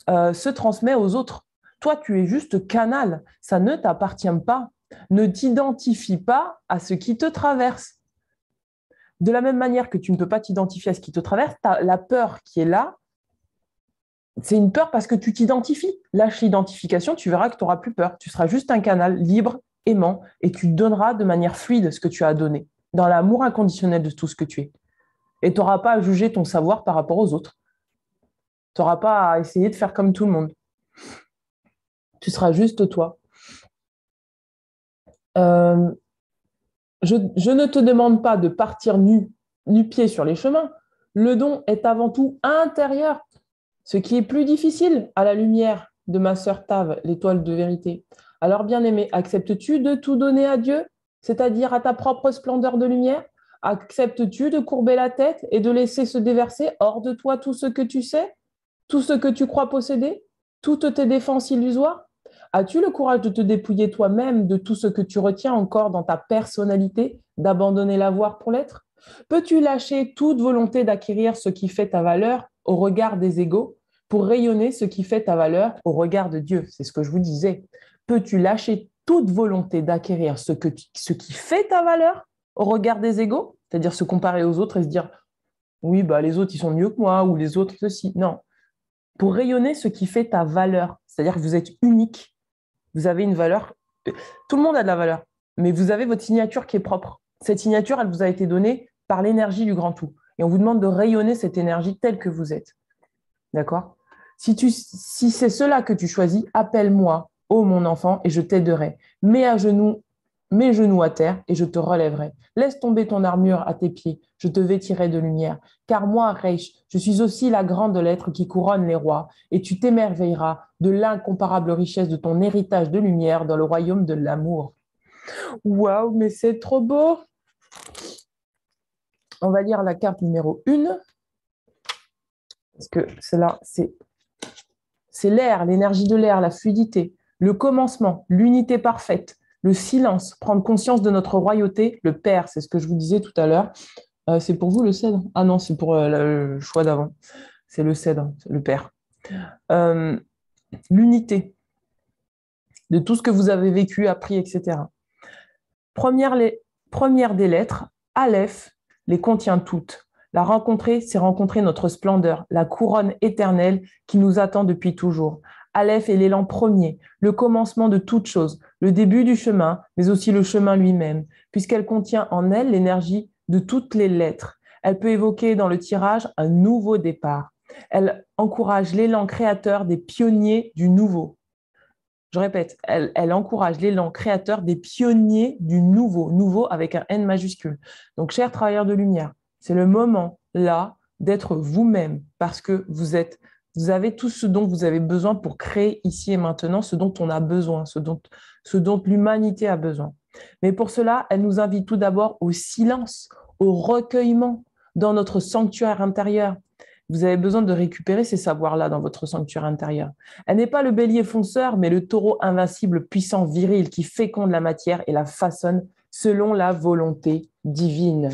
se transmet aux autres. Toi, tu es juste canal. Ça ne t'appartient pas. Ne t'identifie pas à ce qui te traverse. De la même manière que tu ne peux pas t'identifier à ce qui te traverse, la peur qui est là, c'est une peur parce que tu t'identifies. Lâche l'identification, tu verras que tu n'auras plus peur. Tu seras juste un canal libre, aimant, et tu donneras de manière fluide ce que tu as donné, dans l'amour inconditionnel de tout ce que tu es. Et tu n'auras pas à juger ton savoir par rapport aux autres. Tu n'auras pas à essayer de faire comme tout le monde. Tu seras juste toi. Euh, je ne te demande pas de partir nu-pied sur les chemins. Le don est avant tout intérieur, ce qui est plus difficile à la lumière de ma sœur Tave, l'étoile de vérité. Alors, bien-aimé, acceptes-tu de tout donner à Dieu, c'est-à-dire à ta propre splendeur de lumière? Acceptes-tu de courber la tête et de laisser se déverser hors de toi tout ce que tu sais, tout ce que tu crois posséder, toutes tes défenses illusoires? As-tu le courage de te dépouiller toi-même de tout ce que tu retiens encore dans ta personnalité, d'abandonner l'avoir pour l'être? Peux-tu lâcher toute volonté d'acquérir ce qui fait ta valeur au regard des égaux pour rayonner ce qui fait ta valeur au regard de Dieu? C'est ce que je vous disais. Peux-tu lâcher toute volonté d'acquérir ce qui fait ta valeur au regard des égaux, c'est-à-dire se comparer aux autres et se dire oui, bah, les autres, ils sont mieux que moi ou les autres, ceci. Non, pour rayonner ce qui fait ta valeur. C'est-à-dire que vous êtes unique. Vous avez une valeur. Tout le monde a de la valeur, mais vous avez votre signature qui est propre. Cette signature, elle vous a été donnée par l'énergie du grand tout. Et on vous demande de rayonner cette énergie telle que vous êtes. D'accord? Si c'est cela que tu choisis, appelle-moi, ô mon enfant, et je t'aiderai. Mets à genoux mes genoux à terre et je te relèverai. Laisse tomber ton armure à tes pieds, je te vêtirai de lumière. Car moi, Reich, je suis aussi la grande lettre qui couronne les rois, et tu t'émerveilleras de l'incomparable richesse de ton héritage de lumière dans le royaume de l'amour. Waouh, mais c'est trop beau! On va lire la carte numéro 1, parce que c'est l'air, l'énergie de l'air, la fluidité, le commencement, l'unité parfaite, le silence, prendre conscience de notre royauté, le Père, c'est ce que je vous disais tout à l'heure. C'est pour vous le cèdre? Ah non, c'est pour le choix d'avant. C'est le cèdre, le Père. Euh, L'unité de tout ce que vous avez vécu, appris, etc. Première des lettres, Aleph, les contient toutes. La rencontrer, c'est rencontrer notre splendeur, la couronne éternelle qui nous attend depuis toujours. Aleph est l'élan premier, le commencement de toute chose, le début du chemin, mais aussi le chemin lui-même, puisqu'elle contient en elle l'énergie de toutes les lettres. Elle peut évoquer dans le tirage un nouveau départ. Elle encourage l'élan créateur des pionniers du nouveau. Je répète, elle encourage l'élan créateur des pionniers du nouveau, nouveau avec un N majuscule. Donc, chers travailleurs de lumière, c'est le moment là d'être vous-même parce que vous avez tout ce dont vous avez besoin pour créer ici et maintenant ce dont on a besoin, ce dont l'humanité a besoin. Mais pour cela, elle nous invite tout d'abord au silence, au recueillement dans notre sanctuaire intérieur. Vous avez besoin de récupérer ces savoirs-là dans votre sanctuaire intérieur. Elle n'est pas le bélier fonceur, mais le taureau invincible, puissant, viril, qui féconde la matière et la façonne selon la volonté divine.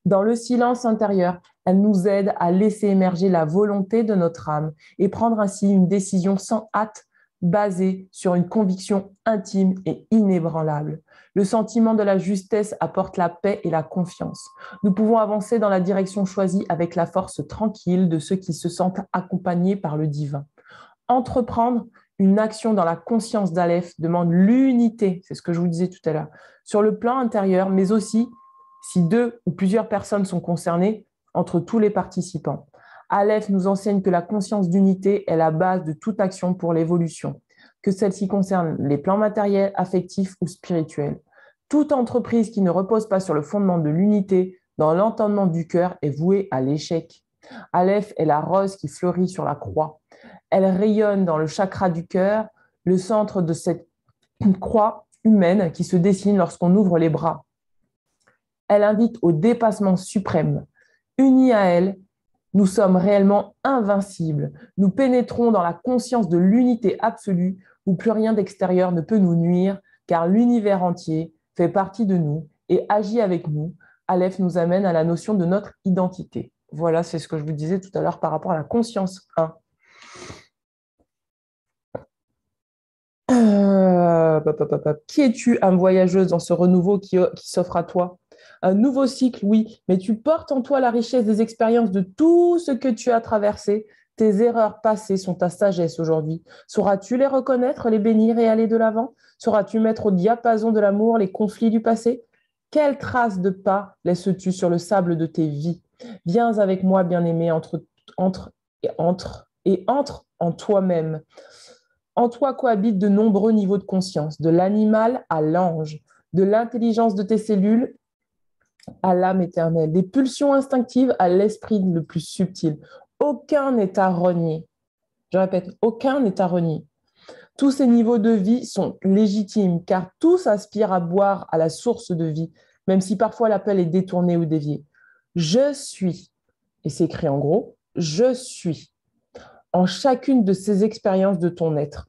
Dans le silence intérieur, elle nous aide à laisser émerger la volonté de notre âme et prendre ainsi une décision sans hâte, basée sur une conviction intime et inébranlable. Le sentiment de la justesse apporte la paix et la confiance. Nous pouvons avancer dans la direction choisie avec la force tranquille de ceux qui se sentent accompagnés par le divin. Entreprendre une action dans la conscience d'Aleph demande l'unité, c'est ce que je vous disais tout à l'heure, sur le plan intérieur, mais aussi, si 2 ou plusieurs personnes sont concernées, entre tous les participants. Aleph nous enseigne que la conscience d'unité est la base de toute action pour l'évolution, que celle-ci concerne les plans matériels, affectifs ou spirituels. Toute entreprise qui ne repose pas sur le fondement de l'unité dans l'entendement du cœur est vouée à l'échec. Aleph est la rose qui fleurit sur la croix. Elle rayonne dans le chakra du cœur, le centre de cette croix humaine qui se dessine lorsqu'on ouvre les bras. Elle invite au dépassement suprême. Unis à elle, nous sommes réellement invincibles. Nous pénétrons dans la conscience de l'unité absolue où plus rien d'extérieur ne peut nous nuire, car l'univers entier fait partie de nous et agit avec nous. Aleph nous amène à la notion de notre identité. Voilà, c'est ce que je vous disais tout à l'heure par rapport à la conscience 1. Qui es-tu, âme voyageuse, dans ce renouveau qui s'offre à toi? Un nouveau cycle, oui, mais tu portes en toi la richesse des expériences de tout ce que tu as traversé. Tes erreurs passées sont ta sagesse aujourd'hui. Sauras-tu les reconnaître, les bénir et aller de l'avant? Sauras-tu mettre au diapason de l'amour les conflits du passé? Quelles traces de pas laisses-tu sur le sable de tes vies? Viens avec moi, bien-aimé, entre en toi-même. En toi cohabitent de nombreux niveaux de conscience, de l'animal à l'ange, de l'intelligence de tes cellules à l'âme éternelle, des pulsions instinctives à l'esprit le plus subtil. Aucun n'est à renier. Je répète, aucun n'est à renier. Tous ces niveaux de vie sont légitimes, car tous aspirent à boire à la source de vie, même si parfois l'appel est détourné ou dévié. Je suis, et c'est écrit en gros, je suis en chacune de ces expériences de ton être.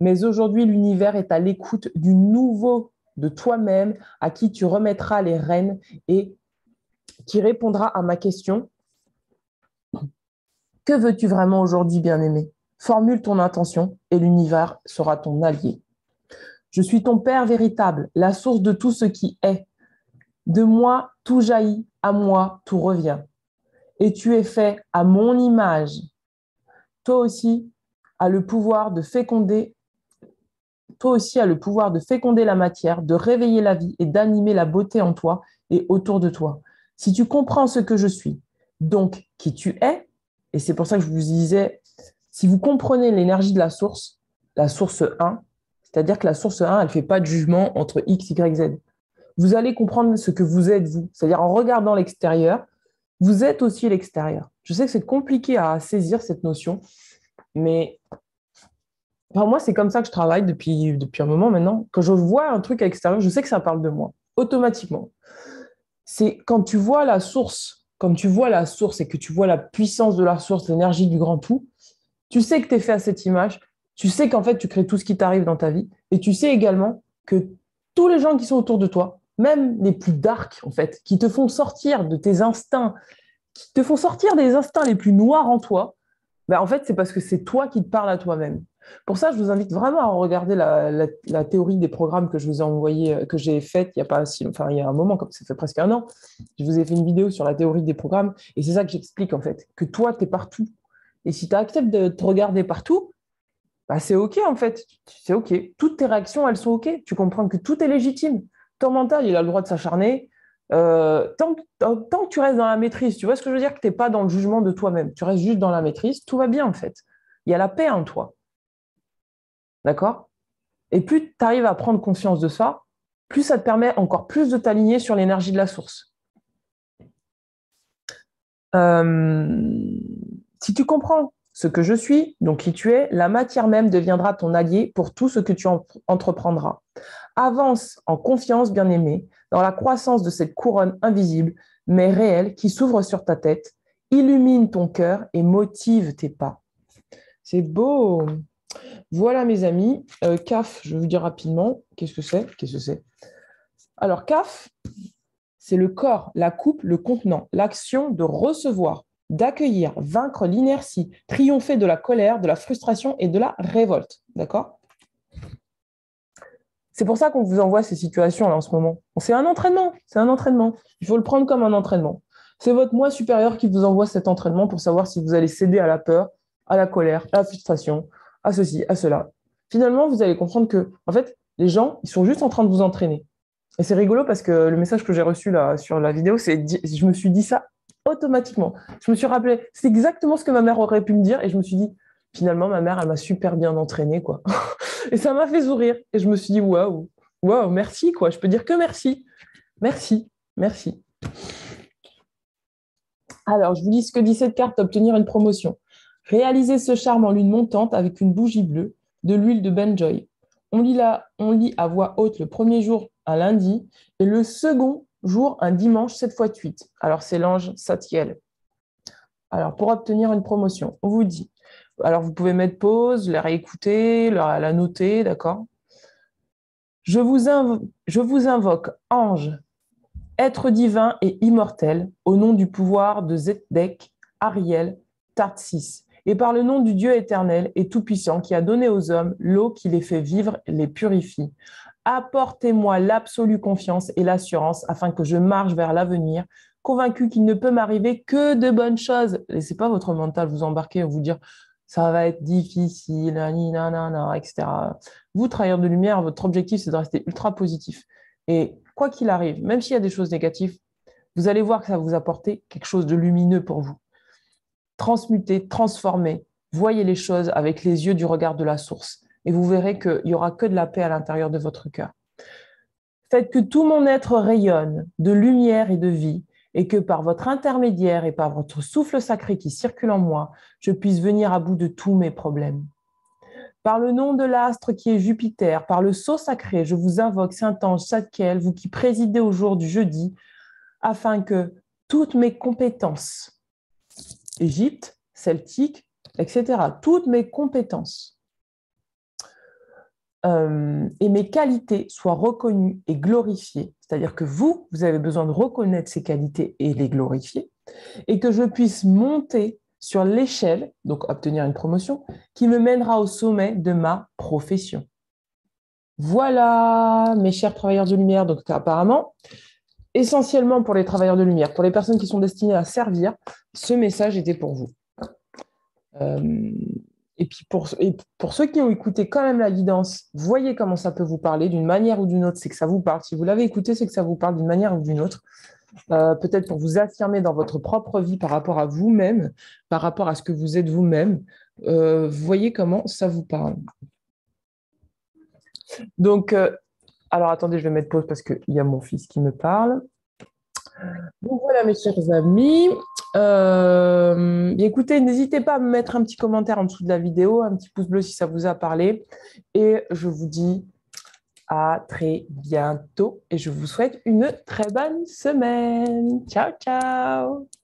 Mais aujourd'hui, l'univers est à l'écoute du nouveau de toi-même à qui tu remettras les rênes et qui répondra à ma question. Que veux-tu vraiment aujourd'hui, bien-aimé? Formule ton intention et l'univers sera ton allié. Je suis ton Père véritable, la source de tout ce qui est. De moi, tout jaillit, à moi, tout revient. Et tu es fait à mon image. Toi aussi, as le pouvoir de féconder. Toi aussi as le pouvoir de féconder la matière, de réveiller la vie et d'animer la beauté en toi et autour de toi. Si tu comprends ce que je suis, donc qui tu es, et c'est pour ça que je vous disais, si vous comprenez l'énergie de la source 1, c'est-à-dire que la source 1, elle ne fait pas de jugement entre X, Y, Z. Vous allez comprendre ce que vous êtes, vous. C'est-à-dire en regardant l'extérieur, vous êtes aussi l'extérieur. Je sais que c'est compliqué à saisir cette notion, mais enfin, moi, c'est comme ça que je travaille depuis un moment maintenant. Quand je vois un truc à l'extérieur, je sais que ça parle de moi, automatiquement. C'est quand tu vois la source, comme tu vois la source et que tu vois la puissance de la source, l'énergie du grand tout, tu sais que tu es fait à cette image, tu sais qu'en fait, tu crées tout ce qui t'arrive dans ta vie, et tu sais également que tous les gens qui sont autour de toi, même les plus dark, en fait, qui te font sortir de tes instincts, qui te font sortir des instincts les plus noirs en toi, ben en fait, c'est parce que c'est toi qui te parles à toi-même. Pour ça, je vous invite vraiment à regarder la théorie des programmes que je vous ai envoyé, que j'ai faite il y a pas si, enfin, il y a un moment, comme ça fait presque un an. Je vous ai fait une vidéo sur la théorie des programmes et c'est ça que j'explique en fait, que toi, tu es partout. Et si tu acceptes de te regarder partout, bah, c'est OK en fait. C'est OK. Toutes tes réactions, elles sont OK. Tu comprends que tout est légitime. Ton mental, il a le droit de s'acharner. Tant que tu restes dans la maîtrise, tu vois ce que je veux dire? Que tu n'es pas dans le jugement de toi-même. Tu restes juste dans la maîtrise, tout va bien en fait. Il y a la paix en toi. D'accord? Et plus tu arrives à prendre conscience de ça, plus ça te permet encore plus de t'aligner sur l'énergie de la source. Si tu comprends ce que je suis, donc qui tu es, la matière même deviendra ton allié pour tout ce que tu entreprendras. Avance en confiance, bien-aimé, dans la croissance de cette couronne invisible, mais réelle, qui s'ouvre sur ta tête, illumine ton cœur et motive tes pas. C'est beau. Voilà, mes amis. CAF, je vais vous dire rapidement, qu'est-ce que c'est? Qu'est-ce que c'est? Alors, CAF, c'est le corps, la coupe, le contenant, l'action de recevoir, d'accueillir, vaincre l'inertie, triompher de la colère, de la frustration et de la révolte. D'accord? C'est pour ça qu'on vous envoie ces situations-là en ce moment. C'est un entraînement, c'est un entraînement. Il faut le prendre comme un entraînement. C'est votre moi supérieur qui vous envoie cet entraînement pour savoir si vous allez céder à la peur, à la colère, à la frustration, à ceci, à cela. Finalement, vous allez comprendre que, en fait, les gens, ils sont juste en train de vous entraîner. Et c'est rigolo parce que le message que j'ai reçu là sur la vidéo, je me suis dit ça automatiquement. Je me suis rappelé, c'est exactement ce que ma mère aurait pu me dire et je me suis dit, finalement, ma mère, elle m'a super bien entraînée, quoi. Et ça m'a fait sourire. Et je me suis dit, waouh, waouh, merci, quoi. Je peux dire que merci. Merci, merci. Alors, je vous lis ce que dit cette carte, obtenir une promotion. Réaliser ce charme en lune montante avec une bougie bleue, de l'huile de Benjoy. On lit à voix haute le premier jour un lundi et le second jour un dimanche 7 fois 8. Alors, c'est l'ange Satiel. Alors, pour obtenir une promotion, on vous dit, alors vous pouvez mettre pause, la réécouter, la noter, d'accord? Je vous invoque, ange, être divin et immortel, au nom du pouvoir de Zeddek, Ariel, Tartsis, et par le nom du Dieu éternel et tout-puissant qui a donné aux hommes l'eau qui les fait vivre, les purifie. Apportez-moi l'absolue confiance et l'assurance afin que je marche vers l'avenir, convaincu qu'il ne peut m'arriver que de bonnes choses. Laissez pas votre mental vous embarquer et vous dire ça va être difficile, etc. Vous, travailleurs de lumière, votre objectif, c'est de rester ultra positif. Et quoi qu'il arrive, même s'il y a des choses négatives, vous allez voir que ça va vous apporter quelque chose de lumineux pour vous. Transmuter, transformer, Voyez les choses avec les yeux du regard de la source et vous verrez qu'il n'y aura que de la paix à l'intérieur de votre cœur. Faites que tout mon être rayonne de lumière et de vie et que par votre intermédiaire et par votre souffle sacré qui circule en moi, je puisse venir à bout de tous mes problèmes. Par le nom de l'astre qui est Jupiter, par le sceau sacré, je vous invoque, Saint-Ange Zadkiel, vous qui présidez au jour du jeudi, afin que toutes mes compétences, Égypte, celtique, etc., toutes mes compétences et mes qualités soient reconnues et glorifiées. C'est-à-dire que vous avez besoin de reconnaître ces qualités et les glorifier, et que je puisse monter sur l'échelle, donc obtenir une promotion, qui me mènera au sommet de ma profession. Voilà, mes chers travailleurs de lumière. Donc apparemment, essentiellement pour les travailleurs de lumière, pour les personnes qui sont destinées à servir, ce message était pour vous. Et puis pour ceux qui ont écouté quand même la guidance, voyez comment ça peut vous parler d'une manière ou d'une autre, c'est que ça vous parle. Si vous l'avez écouté, c'est que ça vous parle d'une manière ou d'une autre. Peut-être pour vous affirmer dans votre propre vie par rapport à vous-même, par rapport à ce que vous êtes vous-même. Voyez comment ça vous parle. Donc, alors attendez, je vais mettre pause parce qu'il y a mon fils qui me parle. Donc voilà, mes chers amis. Écoutez, n'hésitez pas à me mettre un petit commentaire en dessous de la vidéo, un petit pouce bleu si ça vous a parlé. Et je vous dis à très bientôt et je vous souhaite une très bonne semaine. Ciao, ciao!